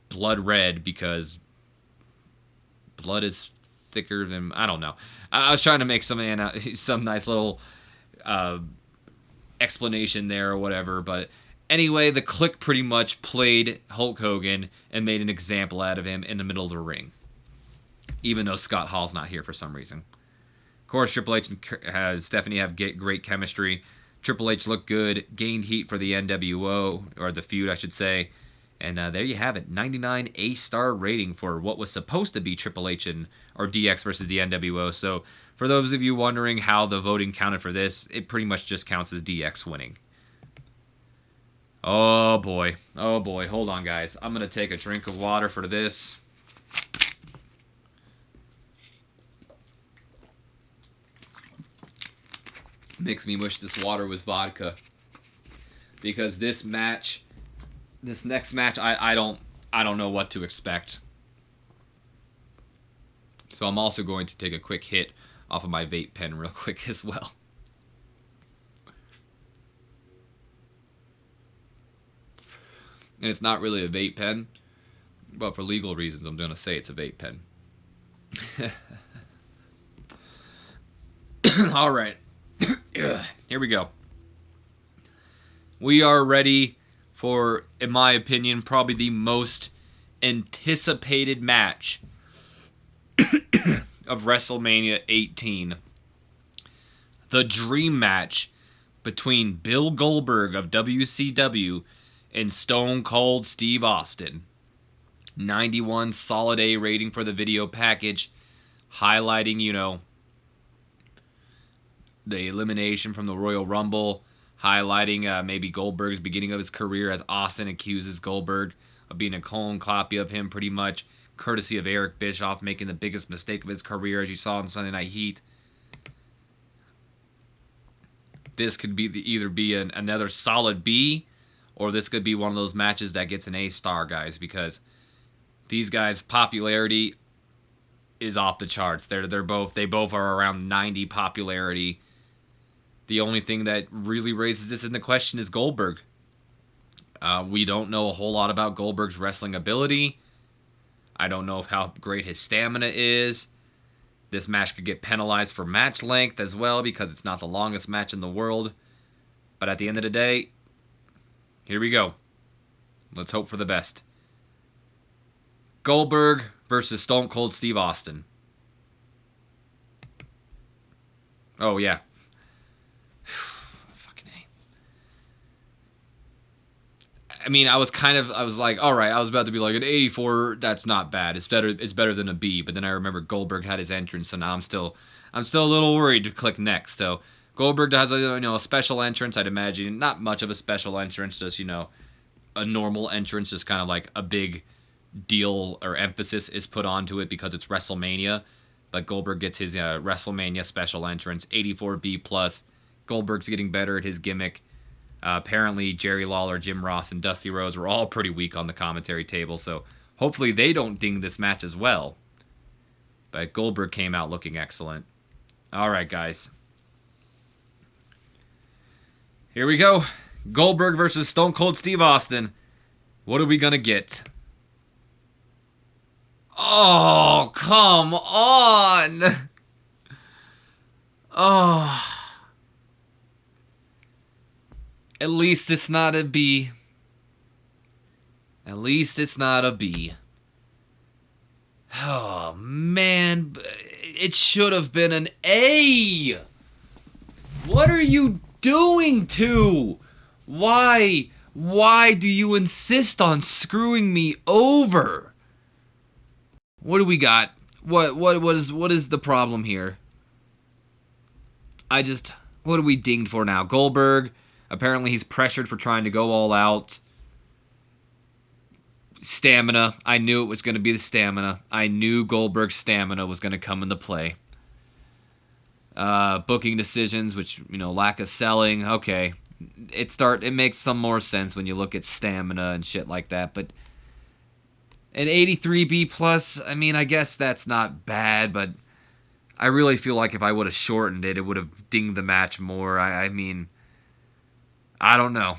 blood red because blood is thicker than, I don't know. I was trying to make some nice little explanation there or whatever, but anyway, the Clique pretty much played Hulk Hogan and made an example out of him in the middle of the ring, even though Scott Hall's not here for some reason. Of course, Triple H and Stephanie have great chemistry. Triple H looked good, gained heat for the NWO, or the feud, I should say. And there you have it, 99 A-star rating for what was supposed to be Triple H or DX versus the NWO. So for those of you wondering how the voting counted for this, it pretty much just counts as DX winning. Oh boy, hold on guys. I'm going to take a drink of water for this. Makes me wish this water was vodka. Because this next match, I don't know what to expect. So I'm also going to take a quick hit off of my vape pen real quick as well. And it's not really a vape pen, but for legal reasons I'm going to say it's a vape pen. All right. Here we go. We are ready for, in my opinion, probably the most anticipated match of WrestleMania 18. The dream match between Bill Goldberg of WCW and Stone Cold Steve Austin. 91 solid A rating for the video package, highlighting, the elimination from the Royal Rumble, highlighting maybe Goldberg's beginning of his career as Austin accuses Goldberg of being a clone copy of him pretty much, courtesy of Eric Bischoff making the biggest mistake of his career, as you saw in Sunday Night Heat. This could be either be another solid B, or this could be one of those matches that gets an A star, guys, because these guys' popularity is off the charts. They both are around 90 popularity. The only thing that really raises this into question is Goldberg. We don't know a whole lot about Goldberg's wrestling ability. I don't know how great his stamina is. This match could get penalized for match length as well because it's not the longest match in the world. But at the end of the day, here we go. Let's hope for the best. Goldberg versus Stone Cold Steve Austin. Oh, yeah. Fucking A. I mean, I was like, all right, I was about to be like, an 84, that's not bad. It's better than a B. But then I remember Goldberg had his entrance, so now I'm still a little worried to click next. So Goldberg has a special entrance. I'd imagine not much of a special entrance, just a normal entrance, just kind of like a big deal or emphasis is put onto it because it's WrestleMania. But Goldberg gets his WrestleMania special entrance, 84B+. Goldberg's getting better at his gimmick. Apparently, Jerry Lawler, Jim Ross, and Dusty Rhodes were all pretty weak on the commentary table, so hopefully they don't ding this match as well. But Goldberg came out looking excellent. All right, guys. Here we go. Goldberg versus Stone Cold Steve Austin. What are we going to get? Oh, come on. Oh. At least it's not a B. At least it's not a B. Oh, man. It should have been an A. What are you doing to? Why? Why do you insist on screwing me over? What do we got? What is the problem here? What are we dinged for now? Goldberg, apparently he's pressured for trying to go all out. Stamina. I knew it was going to be the stamina. I knew Goldberg's stamina was going to come into play. Booking decisions, which, lack of selling. Okay. It makes some more sense when you look at stamina and shit like that, but an 83B+, I mean, I guess that's not bad, but I really feel like if I would have shortened it, it would have dinged the match more. I mean, I don't know.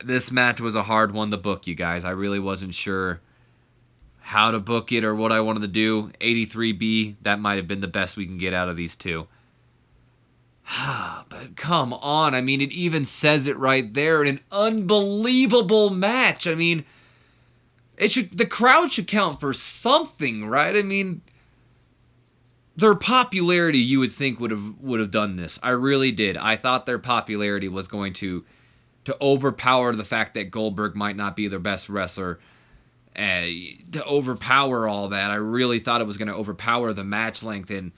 This match was a hard one to book, you guys. I really wasn't sure how to book it or what I wanted to do. 83B, that might have been the best we can get out of these two. But come on. I mean, it even says it right there. An unbelievable match. I mean, the crowd should count for something, right? I mean, their popularity, you would think would have done this. I really did. I thought their popularity was going to overpower the fact that Goldberg might not be their best wrestler. To overpower all that, I really thought it was going to overpower the match length, and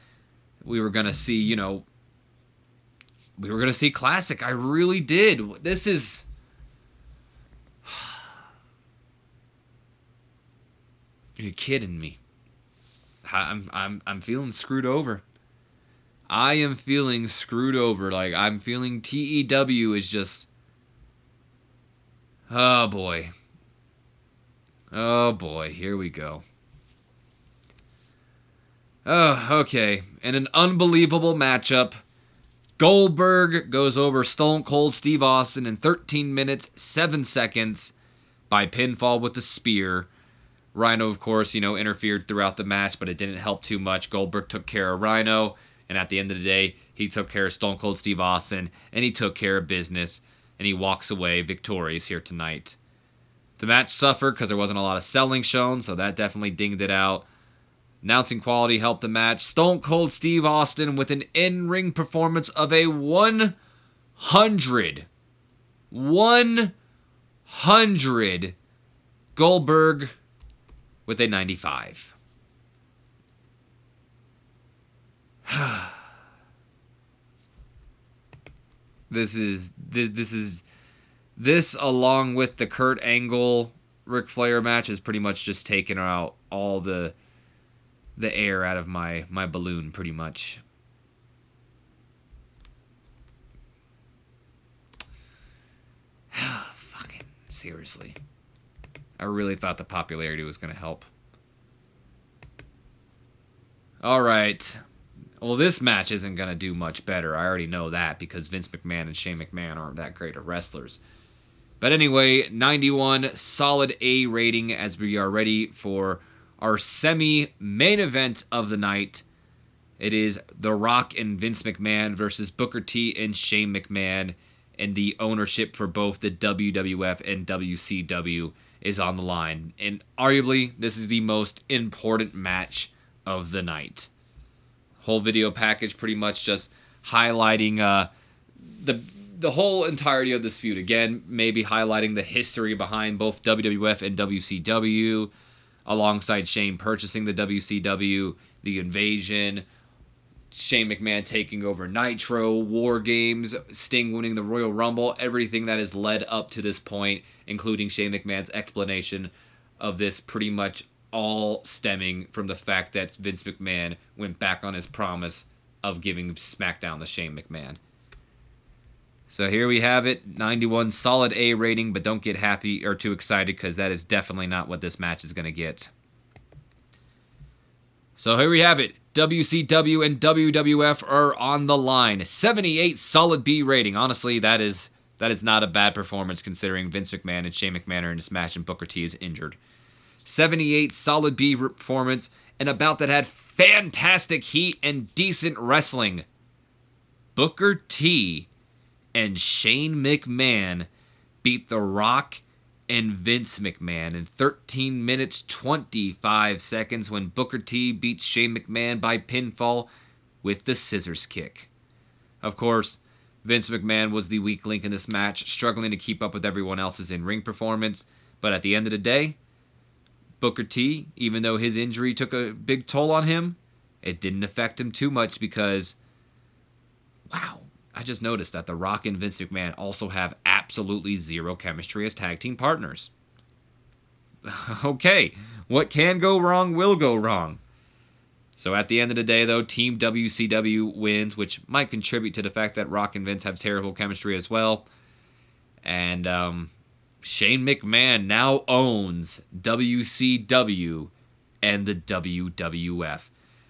we were going to see, we were going to see classic. I really did. This is... You're kidding me. I'm feeling screwed over. I am feeling screwed over. Like, I'm feeling TEW is just... Oh, boy. Oh, boy. Here we go. Oh, okay. In an unbelievable matchup, Goldberg goes over Stone Cold Steve Austin in 13 minutes, 7 seconds by pinfall with the spear. Rhino, of course, interfered throughout the match, but it didn't help too much. Goldberg took care of Rhino, and at the end of the day, he took care of Stone Cold Steve Austin, and he took care of business, and he walks away victorious here tonight. The match suffered because there wasn't a lot of selling shown, so that definitely dinged it out. Announcing quality helped the match. Stone Cold Steve Austin with an in-ring performance of a 100. Goldberg with a 95. This along with the Kurt Angle Ric Flair match is pretty much just taking out all the air out of my balloon, pretty much. Fucking seriously. I really thought the popularity was going to help. Alright. Well, this match isn't going to do much better. I already know that because Vince McMahon and Shane McMahon aren't that great of wrestlers. But anyway, 91, solid A rating as we are ready for our semi-main event of the night. It is The Rock and Vince McMahon versus Booker T and Shane McMahon. And the ownership for both the WWF and WCW is on the line. And arguably, this is the most important match of the night. Whole video package pretty much just highlighting the whole entirety of this feud. Again, maybe highlighting the history behind both WWF and WCW, alongside Shane purchasing the WCW, the invasion, Shane McMahon taking over Nitro, War Games, Sting winning the Royal Rumble, everything that has led up to this point, including Shane McMahon's explanation of this pretty much all stemming from the fact that Vince McMahon went back on his promise of giving SmackDown to Shane McMahon. So here we have it, 91 solid A rating, but don't get happy or too excited because that is definitely not what this match is going to get. So here we have it, WCW and WWF are on the line. 78 solid B rating. Honestly, that is not a bad performance considering Vince McMahon and Shane McMahon are in this match and Booker T is injured. 78 solid B performance, and a bout that had fantastic heat and decent wrestling. Booker T and Shane McMahon beat The Rock and Vince McMahon in 13 minutes 25 seconds when Booker T beats Shane McMahon by pinfall with the scissors kick. Of course, Vince McMahon was the weak link in this match, struggling to keep up with everyone else's in-ring performance, but at the end of the day, Booker T, even though his injury took a big toll on him, it didn't affect him too much because, wow, I just noticed that The Rock and Vince McMahon also have absolutely zero chemistry as tag team partners. Okay, what can go wrong will go wrong. So at the end of the day, though, Team WCW wins, which might contribute to the fact that Rock and Vince have terrible chemistry as well. And Shane McMahon now owns WCW and the WWF.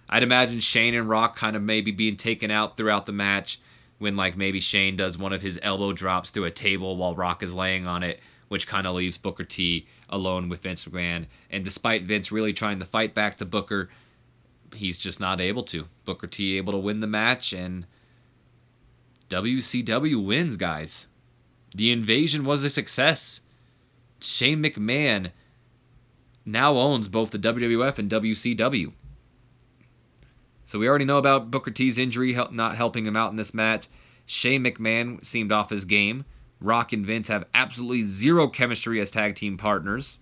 I'd imagine Shane and Rock kind of maybe being taken out throughout the match when like maybe Shane does one of his elbow drops through a table while Rock is laying on it, which kind of leaves Booker T alone with Vince McMahon. And despite Vince really trying to fight back to Booker, he's just not able to. Booker T able to win the match, and WCW wins, guys. The invasion was a success. Shane McMahon now owns both the WWF and WCW. So we already know about Booker T's injury not helping him out in this match. Shane McMahon seemed off his game. Rock and Vince have absolutely zero chemistry as tag team partners.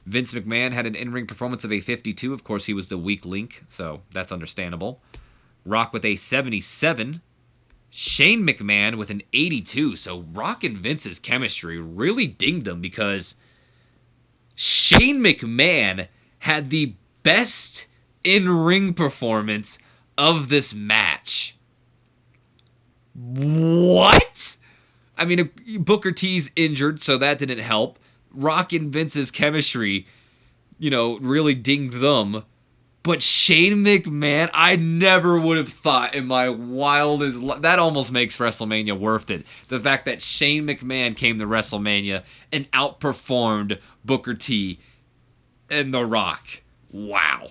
Vince McMahon had an in-ring performance of a 52. Of course, he was the weak link, so that's understandable. Rock with a 77. Shane McMahon with an 82. So Rock and Vince's chemistry really dinged them because Shane McMahon had the best in-ring performance of this match. What? I mean, Booker T's injured, so that didn't help. Rock and Vince's chemistry, really dinged them. But Shane McMahon, I never would have thought in my wildest... That almost makes WrestleMania worth it. The fact that Shane McMahon came to WrestleMania and outperformed Booker T and The Rock. Wow.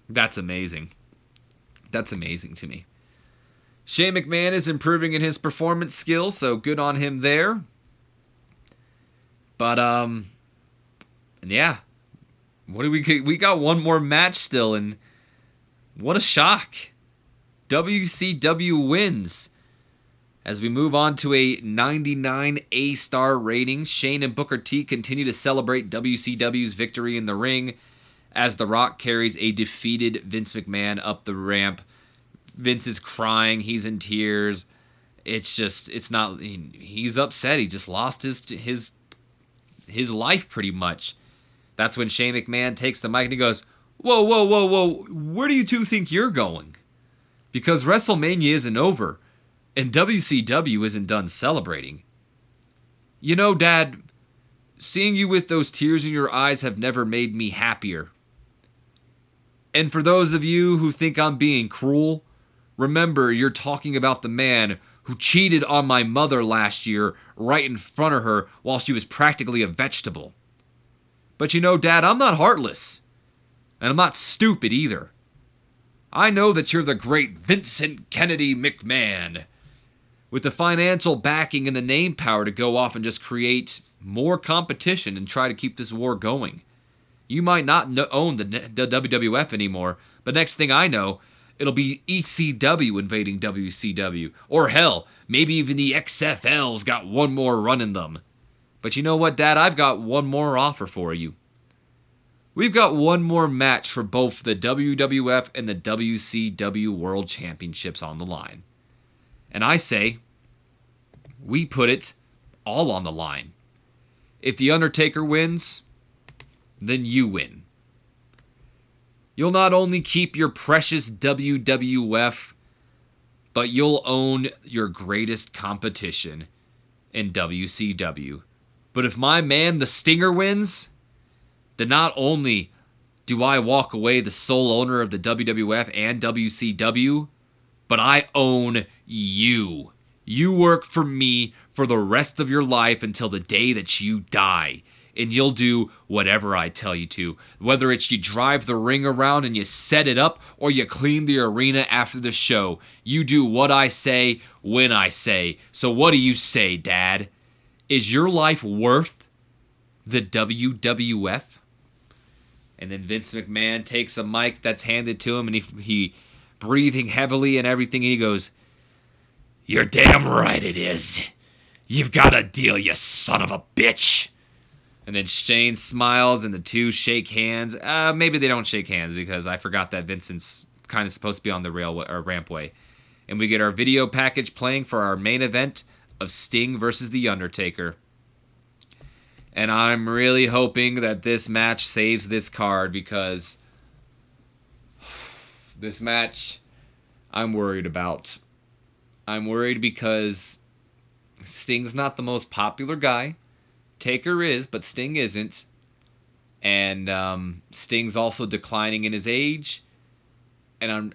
That's amazing. That's amazing to me. Shane McMahon is improving in his performance skills, so good on him there. But, yeah. What do we got one more match still, and what a shock. WCW wins. As we move on to a 99 A-star rating, Shane and Booker T continue to celebrate WCW's victory in the ring as The Rock carries a defeated Vince McMahon up the ramp. Vince is crying. He's in tears. He's upset. He just lost his life pretty much. That's when Shane McMahon takes the mic and he goes, whoa, whoa, whoa, whoa, where do you two think you're going? Because WrestleMania isn't over, and WCW isn't done celebrating. You know, Dad, seeing you with those tears in your eyes have never made me happier. And for those of you who think I'm being cruel, remember you're talking about the man who cheated on my mother last year right in front of her while she was practically a vegetable. But you know, Dad, I'm not heartless. And I'm not stupid either. I know that you're the great Vincent Kennedy McMahon, with the financial backing and the name power to go off and just create more competition and try to keep this war going. You might not own the WWF anymore, but next thing I know, it'll be ECW invading WCW. Or hell, maybe even the XFL's got one more run in them. But you know what, Dad? I've got one more offer for you. We've got one more match for both the WWF and the WCW World Championships on the line. And I say, we put it all on the line. If The Undertaker wins, then you win. You'll not only keep your precious WWF, but you'll own your greatest competition in WCW. But if my man, the Stinger, wins, then not only do I walk away the sole owner of the WWF and WCW, but I own you. You work for me for the rest of your life until the day that you die. And you'll do whatever I tell you to. Whether it's you drive the ring around and you set it up, or you clean the arena after the show. You do what I say, when I say. So what do you say, Dad? Is your life worth the WWF? And then Vince McMahon takes a mic that's handed to him, and he breathing heavily and everything, and he goes, "You're damn right it is. You've got a deal, you son of a bitch." And then Shane smiles, and the two shake hands. Maybe they don't shake hands, because I forgot that Vincent's kind of supposed to be on the rampway. And we get our video package playing for our main event of Sting versus The Undertaker. And I'm really hoping that this match saves this card, because this match I'm worried about. I'm worried because Sting's not the most popular guy. Taker is, but Sting isn't. And Sting's also declining in his age. And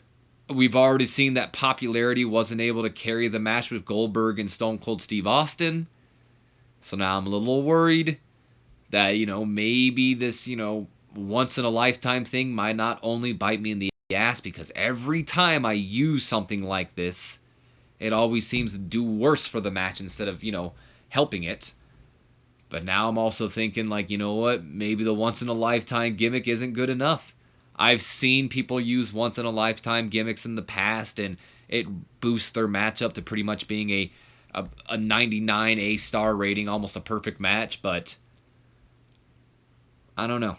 we've already seen that popularity wasn't able to carry the match with Goldberg and Stone Cold Steve Austin. So now I'm a little worried that, maybe this, once-in-a-lifetime thing might not only bite me in the ass, because every time I use something like this, it always seems to do worse for the match instead of, helping it. But now I'm also thinking, you know what? Maybe the once-in-a-lifetime gimmick isn't good enough. I've seen people use once in a lifetime gimmicks in the past, and it boosts their match up to pretty much being a 99 A-star rating, almost a perfect match. But I don't know.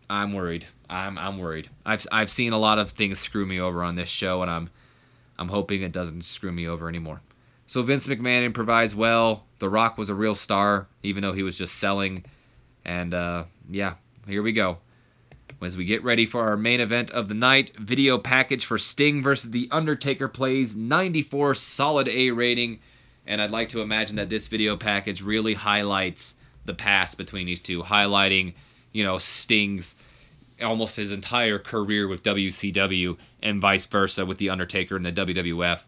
I'm worried. I'm worried. I've seen a lot of things screw me over on this show, and I'm hoping it doesn't screw me over anymore. So Vince McMahon improvised well. The Rock was a real star, even though he was just selling. And yeah, here we go. As we get ready for our main event of the night, video package for Sting versus The Undertaker plays, 94 solid A rating. And I'd like to imagine that this video package really highlights the past between these two, highlighting, Sting's almost his entire career with WCW and vice versa with The Undertaker and the WWF.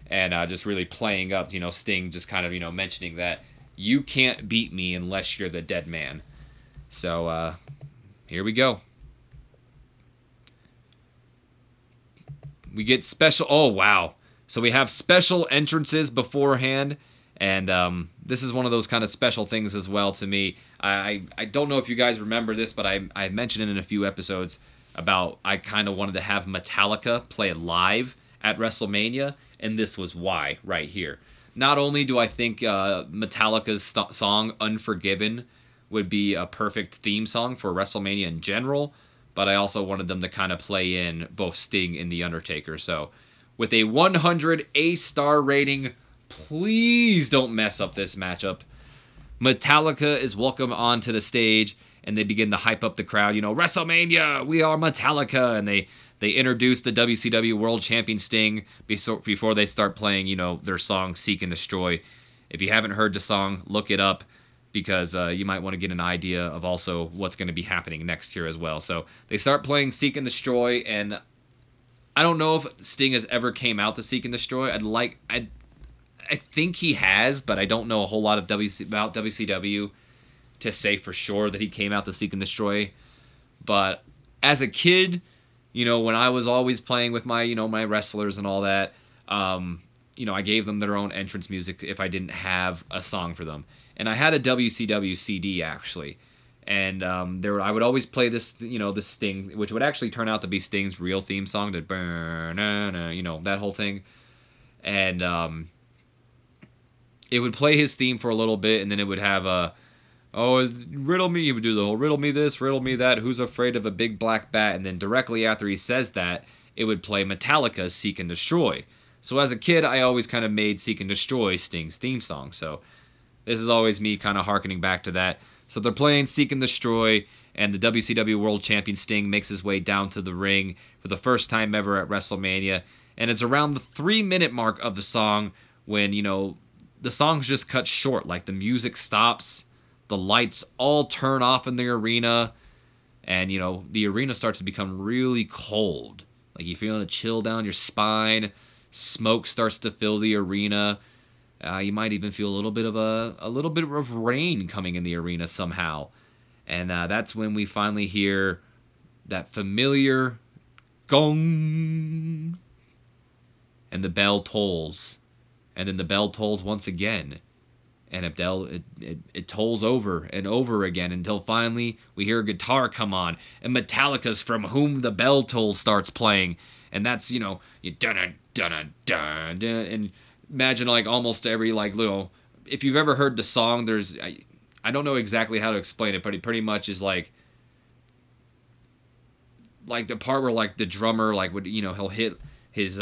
And just really playing up, Sting just kind of, mentioning that you can't beat me unless you're the dead man. So here we go. We get special... Oh, wow. So we have special entrances beforehand. And this is one of those kind of special things as well to me. I don't know if you guys remember this, but I mentioned it in a few episodes about I kind of wanted to have Metallica play live at WrestleMania. And this was why right here. Not only do I think Metallica's song Unforgiven would be a perfect theme song for WrestleMania in general, but I also wanted them to kind of play in both Sting and The Undertaker. So with a 100 A-star rating, please don't mess up this matchup. Metallica is welcome onto the stage, and they begin to hype up the crowd. WrestleMania, we are Metallica, and they introduce the WCW World Champion Sting before they start playing, their song Seek and Destroy. If you haven't heard the song, look it up, because you might want to get an idea of also what's going to be happening next year as well. So they start playing Seek and Destroy, and I don't know if Sting has ever came out to Seek and Destroy. I think he has, but I don't know a whole lot of about WCW to say for sure that he came out to Seek and Destroy. But as a kid, when I was always playing with my, my wrestlers and all that, I gave them their own entrance music if I didn't have a song for them. And I had a WCW CD, actually. And I would always play this, this Sting, which would actually turn out to be Sting's real theme song, that that whole thing. And it would play his theme for a little bit, and then it would have riddle me. He would do the whole riddle me this, riddle me that, who's afraid of a big black bat? And then directly after he says that, it would play Metallica's Seek and Destroy. So as a kid, I always kind of made Seek and Destroy Sting's theme song. So this is always me kind of harkening back to that. So they're playing Seek and Destroy, and the WCW World Champion Sting makes his way down to the ring for the first time ever at WrestleMania. And it's around the 3-minute mark of the song when, the song's just cut short. Like, the music stops, the lights all turn off in the arena, and, the arena starts to become really cold. Like, you're feeling a chill down your spine, smoke starts to fill the arena. You might even feel a little bit of rain coming in the arena somehow. And that's when we finally hear that familiar gong. And the bell tolls. And then the bell tolls once again. And it tolls over and over again until finally we hear a guitar come on. And Metallica's From Whom the Bell Tolls starts playing. And that's, you dun dun dun dun. And imagine like almost every little, if you've ever heard the song, there's I don't know exactly how to explain it, but it pretty much is like the part where the drummer would he'll hit his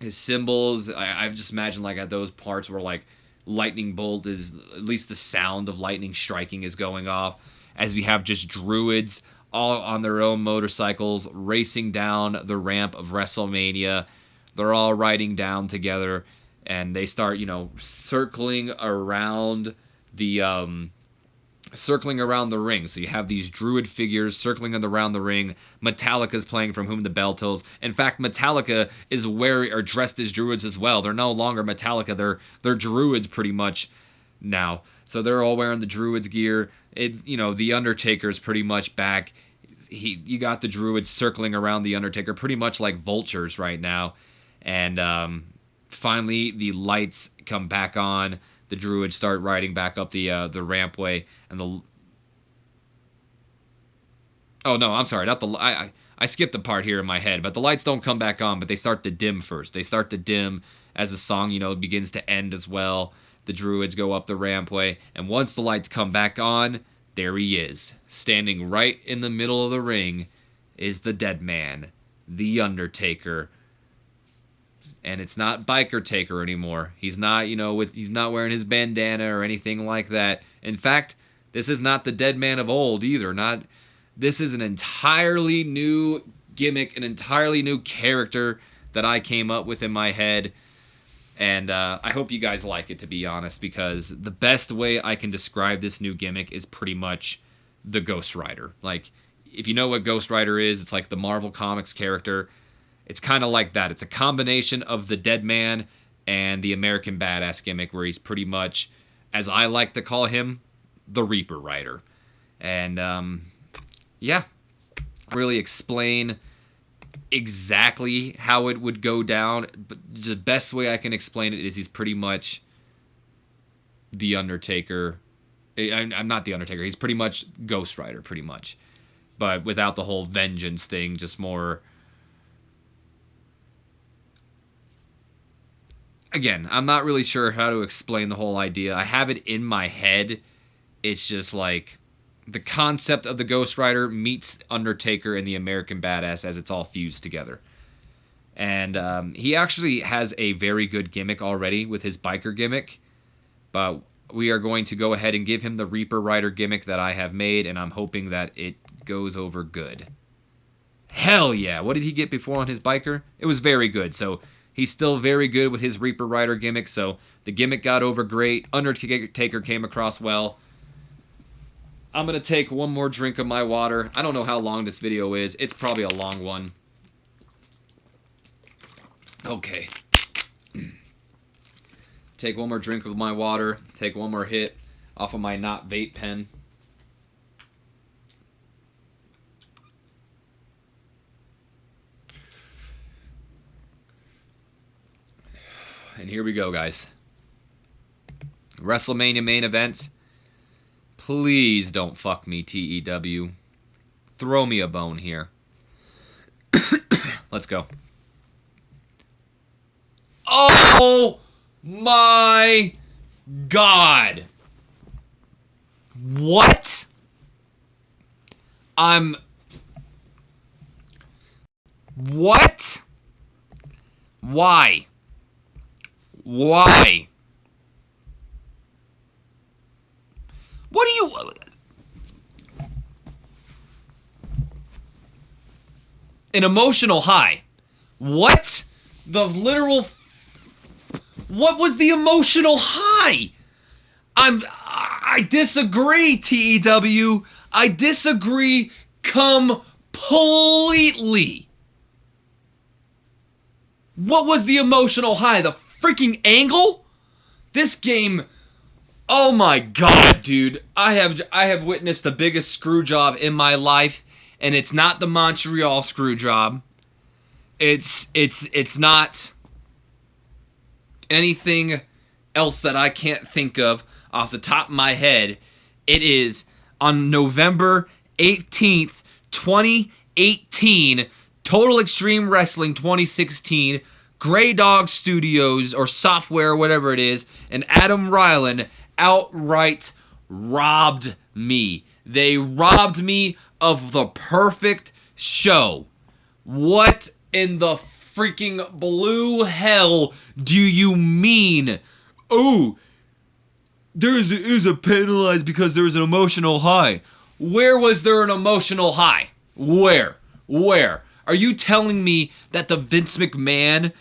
cymbals. I've just imagined at those parts where lightning bolt is, at least the sound of lightning striking is going off, as we have just druids all on their own motorcycles racing down the ramp of WrestleMania. They're all riding down together, and they start, circling around the ring. So you have these druid figures circling around the ring. Metallica's playing From Whom the Bell Tolls. In fact, Metallica is dressed as druids as well. They're no longer Metallica. They're druids pretty much now. So they're all wearing the druids gear. The Undertaker's pretty much back. You got the druids circling around the Undertaker, pretty much like vultures right now. And finally, the lights come back on. The druids start riding back up the rampway, and Oh no, I'm sorry. Not the I skipped the part here in my head, but the lights don't come back on, but they start to dim first. They start to dim as the song, begins to end as well. The druids go up the rampway, and once the lights come back on, there he is, standing right in the middle of the ring, is the dead man, the Undertaker. And it's not Biker Taker anymore. He's not, he's not wearing his bandana or anything like that. In fact, this is not the dead man of old either. This is an entirely new gimmick, an entirely new character that I came up with in my head. And I hope you guys like it, to be honest, because the best way I can describe this new gimmick is pretty much the Ghost Rider. Like, if you know what Ghost Rider is, it's like the Marvel Comics character. It's kind of like that. It's a combination of the Dead Man and the American Badass gimmick, where he's pretty much, as I like to call him, the Reaper Rider. And, yeah, really explain exactly how it would go down, but the best way I can explain it is he's pretty much the Undertaker. I'm not the Undertaker. He's pretty much Ghost Rider, pretty much, but without the whole vengeance thing. Just more. Again, I'm not really sure how to explain the whole idea. I have it in my head. It's just like the concept of the Ghost Rider meets Undertaker and the American Badass as it's all fused together. And he actually has a very good gimmick already with his biker gimmick. But we are going to go ahead and give him the Reaper Rider gimmick that I have made, and I'm hoping that it goes over good. Hell yeah! What did he get before on his biker? It was very good, so he's still very good with his Reaper Rider gimmick, so the gimmick got over great. Undertaker came across well. I'm going to take one more drink of my water. I don't know how long this video is. It's probably a long one. Okay. Take one more drink of my water. Take one more hit off of my not vape pen. And here we go, guys. WrestleMania main event. Please don't fuck me, TEW. Throw me a bone here. Let's go. Oh my God. What? What? Why? Why? What do you... An emotional high. What? The literal... What was the emotional high? I disagree, TEW. I disagree completely. What was the emotional high? The freaking angle? This game... Oh my God, dude. I have witnessed the biggest screw job in my life, and it's not the Montreal screw job. It's not anything else that I can't think of off the top of my head. It is on November 18th, 2018, Total Extreme Wrestling 2016, Grey Dog Studios or Software, whatever it is, and Adam Ryland outright robbed me. They robbed me of the perfect show. What in the freaking blue hell do you mean? Oh, is a penalized because there was an emotional high. Where was there an emotional high? Where? Are you telling me that the Vince McMahon,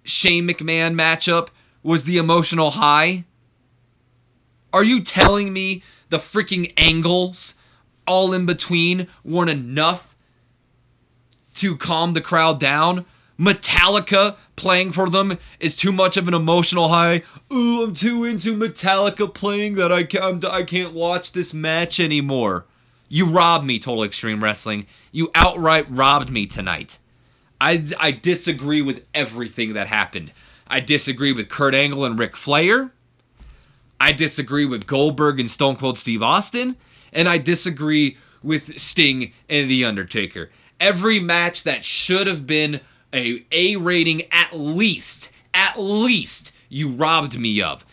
Shane McMahon matchup was the emotional high? Are you telling me the freaking angles all in between weren't enough to calm the crowd down? Metallica playing for them is too much of an emotional high. Ooh, I'm too into Metallica playing that I can't watch this match anymore. You robbed me, Total Extreme Wrestling. You outright robbed me tonight. I disagree with everything that happened. I disagree with Kurt Angle and Ric Flair. I disagree with Goldberg and Stone Cold Steve Austin. And I disagree with Sting and The Undertaker. Every match that should have been a A rating at least, you robbed me of.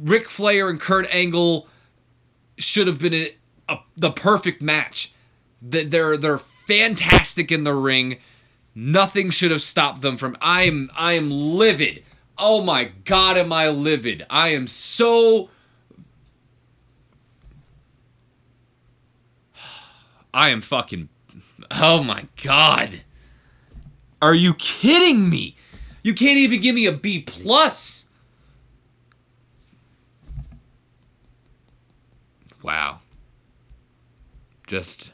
Ric Flair and Kurt Angle should have been the perfect match. They're fantastic in the ring. Nothing should have stopped them from. I am livid. Oh my God, am I livid? I am so. I am fucking. Oh my God. Are you kidding me? You can't even give me a B+. Wow. Just.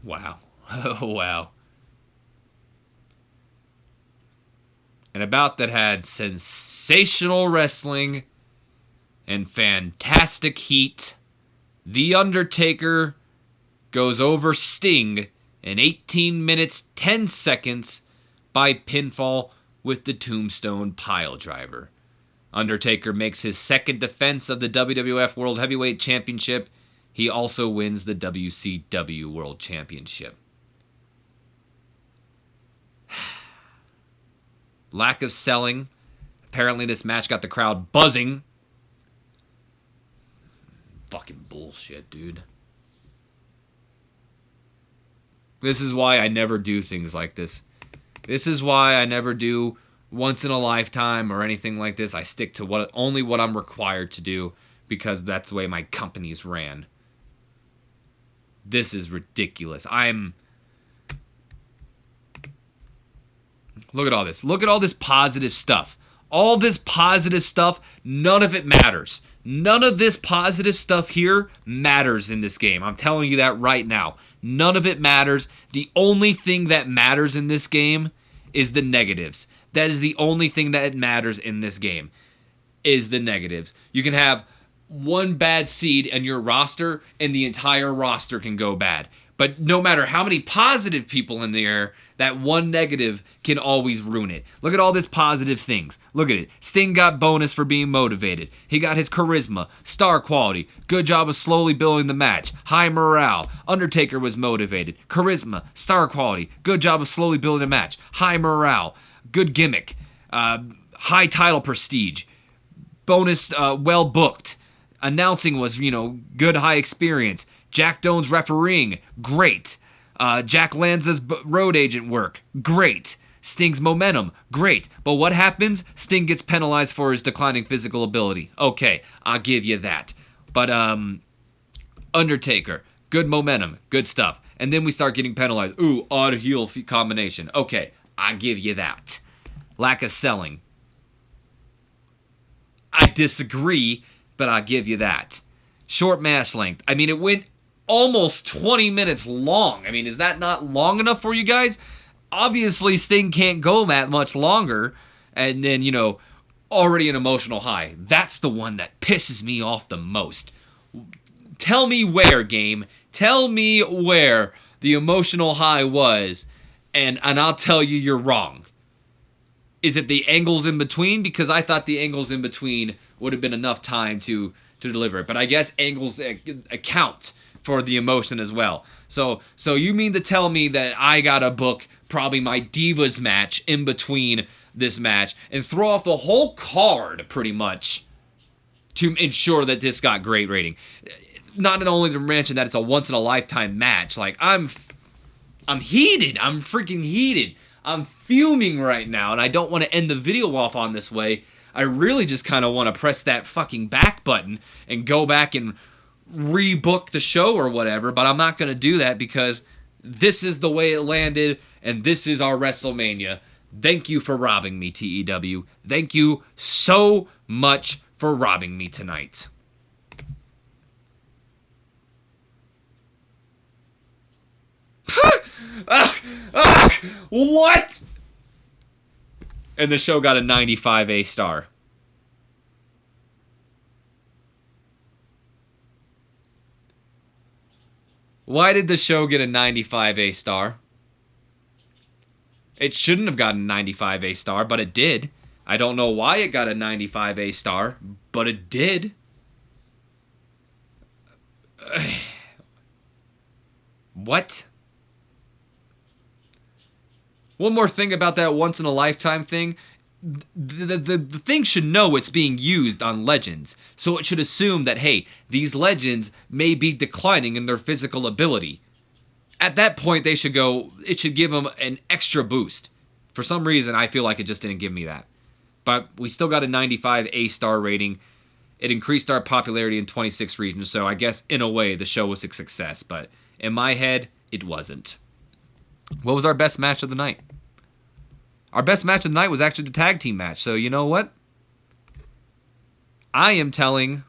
Wow. Oh, wow. And about that had sensational wrestling and fantastic heat. The Undertaker goes over Sting in 18 minutes 10 seconds by pinfall with the Tombstone Piledriver. Undertaker makes his second defense of the WWF World Heavyweight Championship. He also wins the WCW World Championship. Lack of selling. Apparently this match got the crowd buzzing. Fucking bullshit, dude. This is why I never do things like this. This is why I never do once in a lifetime or anything like this. I stick to only what I'm required to do because that's the way my companies ran. This is ridiculous. Look at all this. Look at all this positive stuff. All this positive stuff, none of it matters. None of this positive stuff here matters in this game. I'm telling you that right now. None of it matters. The only thing that matters in this game is the negatives. That is the only thing that matters in this game, is the negatives. You can have one bad seed in your roster, and the entire roster can go bad. But no matter how many positive people in there, that one negative can always ruin it. Look at all this positive things. Look at it. Sting got bonus for being motivated. He got his charisma, star quality, good job of slowly building the match, high morale. Undertaker was motivated. Charisma, star quality, good job of slowly building the match, high morale, good gimmick, high title prestige, bonus well booked. Announcing was, good high experience. Jack Doan's refereeing, great. Jack Lanza's road agent work, great. Sting's momentum, great. But what happens? Sting gets penalized for his declining physical ability. Okay, I'll give you that. But Undertaker, good momentum, good stuff. And then we start getting penalized. Ooh, odd heel combination. Okay, I'll give you that. Lack of selling. I disagree, but I'll give you that. Short match length. I mean, it went almost 20 minutes long. I mean, is that not long enough for you guys? Obviously, Sting can't go that much longer. And then, already an emotional high. That's the one that pisses me off the most. Tell me where, game. Tell me where the emotional high was, and I'll tell you you're wrong. Is it the angles in between? Because I thought the angles in between would have been enough time to deliver it. But I guess angles account for the emotion as well. So you mean to tell me that I gotta book probably my Divas match in between this match and throw off the whole card pretty much to ensure that this got great rating? Not only to mention that it's a once in a lifetime match. Like, I'm heated. I'm freaking heated. I'm fuming right now, and I don't want to end the video off on this way. I really just kind of want to press that fucking back button and go back and rebook the show or whatever, but I'm not going to do that because this is the way it landed, and this is our WrestleMania. Thank you for robbing me, TEW. Thank you so much for robbing me tonight. What? And the show got a 95 star. Why did the show get a 95 star? It shouldn't have gotten a 95 star, but it did. I don't know why it got a 95 A star, but it did. What? One more thing about that once in a lifetime thing. The thing should know it's being used on legends, so it should assume that, hey, these legends may be declining in their physical ability. At that point, they should go, it should give them an extra boost. For some reason, I feel like it just didn't give me that. But we still got a 95 A star rating. It increased our popularity in 26 regions, so I guess in a way the show was a success, but in my head, it wasn't. What was our best match of the night? Our best match of the night was actually the tag team match, so you know what? I am telling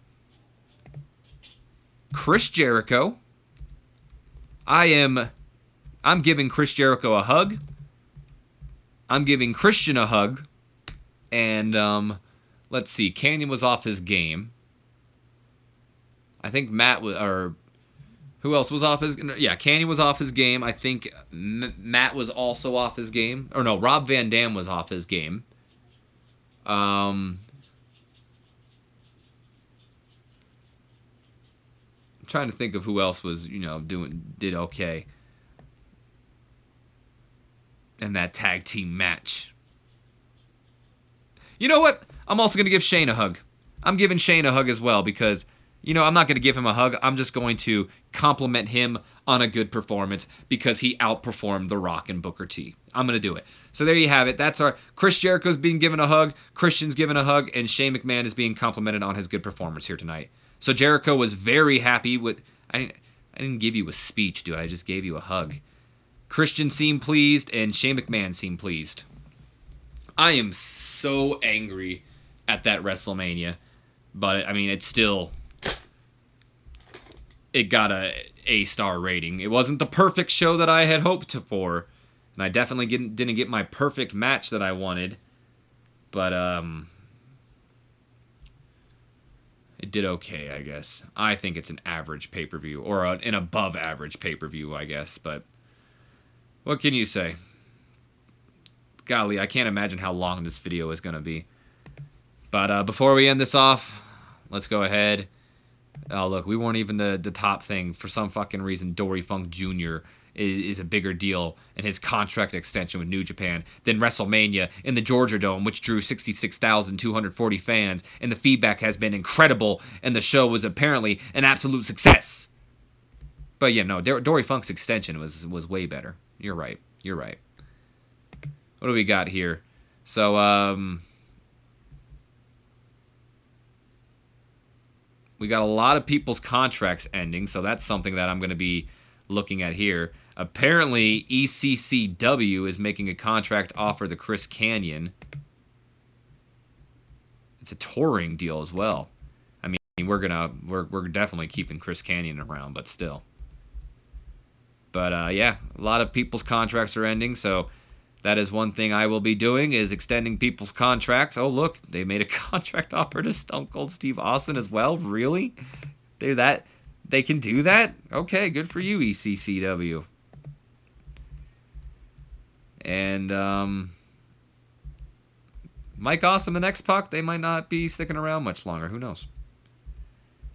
Chris Jericho. I'm giving Chris Jericho a hug. I'm giving Christian a hug. And let's see, Canyon was off his game. I think Matt was, or who else was off his? Yeah, Canyon was off his game. I think Matt was also off his game. Or no, Rob Van Dam was off his game. I'm trying to think of who else was, did okay in that tag team match. You know what? I'm also going to give Shane a hug. I'm giving Shane a hug as well because, I'm not going to give him a hug. I'm just going to compliment him on a good performance because he outperformed The Rock and Booker T. I'm going to do it. So there you have it. That's our Chris Jericho's being given a hug, Christian's given a hug, and Shane McMahon is being complimented on his good performance here tonight. So Jericho was very happy with... I didn't give you a speech, dude. I just gave you a hug. Christian seemed pleased, and Shane McMahon seemed pleased. I am so angry at that WrestleMania. But, I mean, it's still... It got a A-star rating. It wasn't the perfect show that I had hoped for. And I definitely didn't get my perfect match that I wanted. But, it did okay, I guess. I think it's an average pay-per-view. Or an above-average pay-per-view, I guess. But what can you say? Golly, I can't imagine how long this video is going to be. But before we end this off, let's go ahead. Oh, look, we weren't even the top thing. For some fucking reason, Dory Funk Jr. is a bigger deal in his contract extension with New Japan than WrestleMania in the Georgia Dome, which drew 66,240 fans, and the feedback has been incredible, and the show was apparently an absolute success. But yeah, no, Dory Funk's extension was way better. You're right. You're right. What do we got here? So, we got a lot of people's contracts ending, so that's something that I'm going to be looking at here. Apparently, ECCW is making a contract offer to Chris Kanyon. It's a touring deal as well. I mean, we're definitely keeping Chris Kanyon around, but still. But yeah, a lot of people's contracts are ending, so that is one thing I will be doing, is extending people's contracts. Oh, look, they made a contract offer to Stone Cold Steve Austin as well? Really? They can do that? Okay, good for you, ECCW. And, Mike Awesome and X-Pac, they might not be sticking around much longer. Who knows?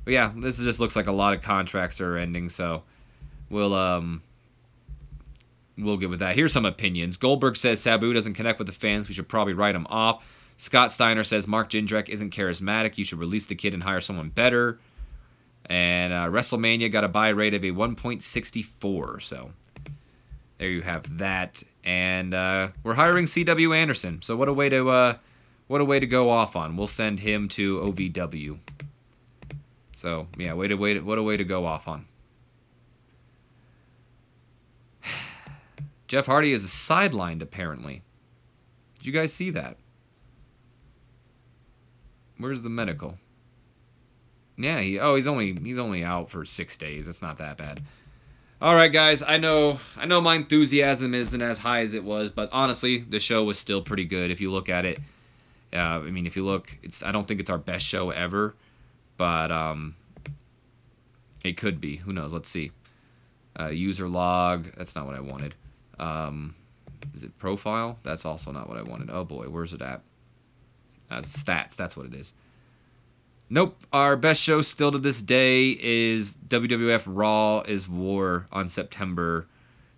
But yeah, this just looks like a lot of contracts are ending, so we'll get with that. Here's some opinions. Goldberg says Sabu doesn't connect with the fans. We should probably write him off. Scott Steiner says Mark Jindrak isn't charismatic. You should release the kid and hire someone better. And WrestleMania got a buy rate of a 1.64. So there you have that. And we're hiring C.W. Anderson. So what a way to go off on. We'll send him to OVW. So yeah, what a way to go off on. Jeff Hardy is sidelined, apparently. Did you guys see that? Where's the medical? Yeah, he's only out for 6 days. That's not that bad. All right, guys. I know my enthusiasm isn't as high as it was, but honestly, the show was still pretty good. If you look at it, I mean, if you look, I don't think it's our best show ever, but it could be. Who knows? Let's see. User log. That's not what I wanted. Is it profile? That's also not what I wanted. Oh boy, where's it at? Stats, that's what it is. Nope. Our best show still to this day is WWF Raw is War on September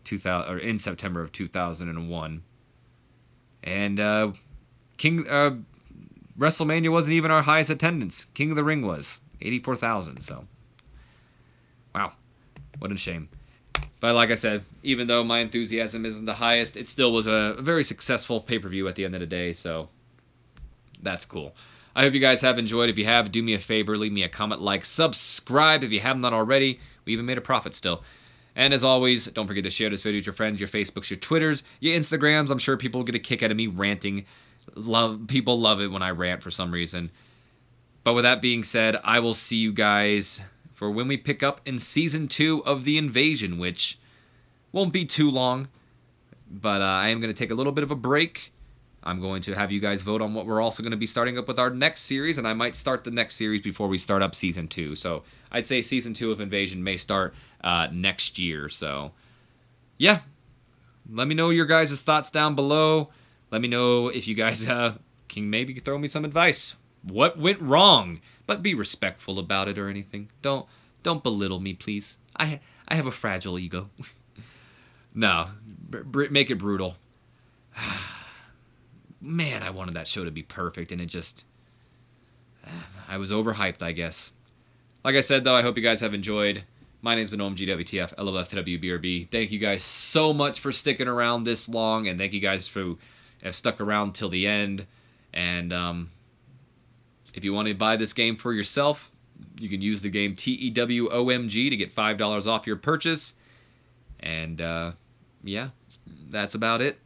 2000 or in September of 2001. And WrestleMania wasn't even our highest attendance. King of the Ring was 84,000. So, wow, what a shame. But like I said, even though my enthusiasm isn't the highest, it still was a very successful pay-per-view at the end of the day. So, that's cool. I hope you guys have enjoyed. If you have, do me a favor, leave me a comment, like, subscribe if you have not already. We even made a profit still. And as always, don't forget to share this video with your friends, your Facebooks, your Twitters, your Instagrams. I'm sure people get a kick out of me ranting. People love it when I rant for some reason. But with that being said, I will see you guys for when we pick up in Season 2 of The Invasion, which won't be too long. But I am going to take a little bit of a break. I'm going to have you guys vote on what we're also going to be starting up with our next series, and I might start the next series before we start up Season 2. So I'd say Season 2 of Invasion may start next year. So, yeah. Let me know your guys' thoughts down below. Let me know if you guys can maybe throw me some advice. What went wrong? But be respectful about it or anything. Don't belittle me, please. I have a fragile ego. No, make it brutal. Man, I wanted that show to be perfect, and it just... I was overhyped, I guess. Like I said, though, I hope you guys have enjoyed. My name's been OMGWTF, LOFTWBRB. Thank you guys so much for sticking around this long, and thank you guys for have stuck around till the end. And if you want to buy this game for yourself, you can use the game TEWOMG to get $5 off your purchase. And, yeah, that's about it.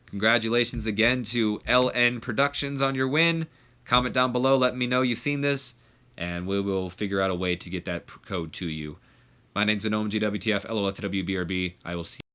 Congratulations again to LN Productions on your win. Comment down below, let me know you've seen this, and we will figure out a way to get that code to you. My name's been OMGWTF, LOFWBRB. I will see you.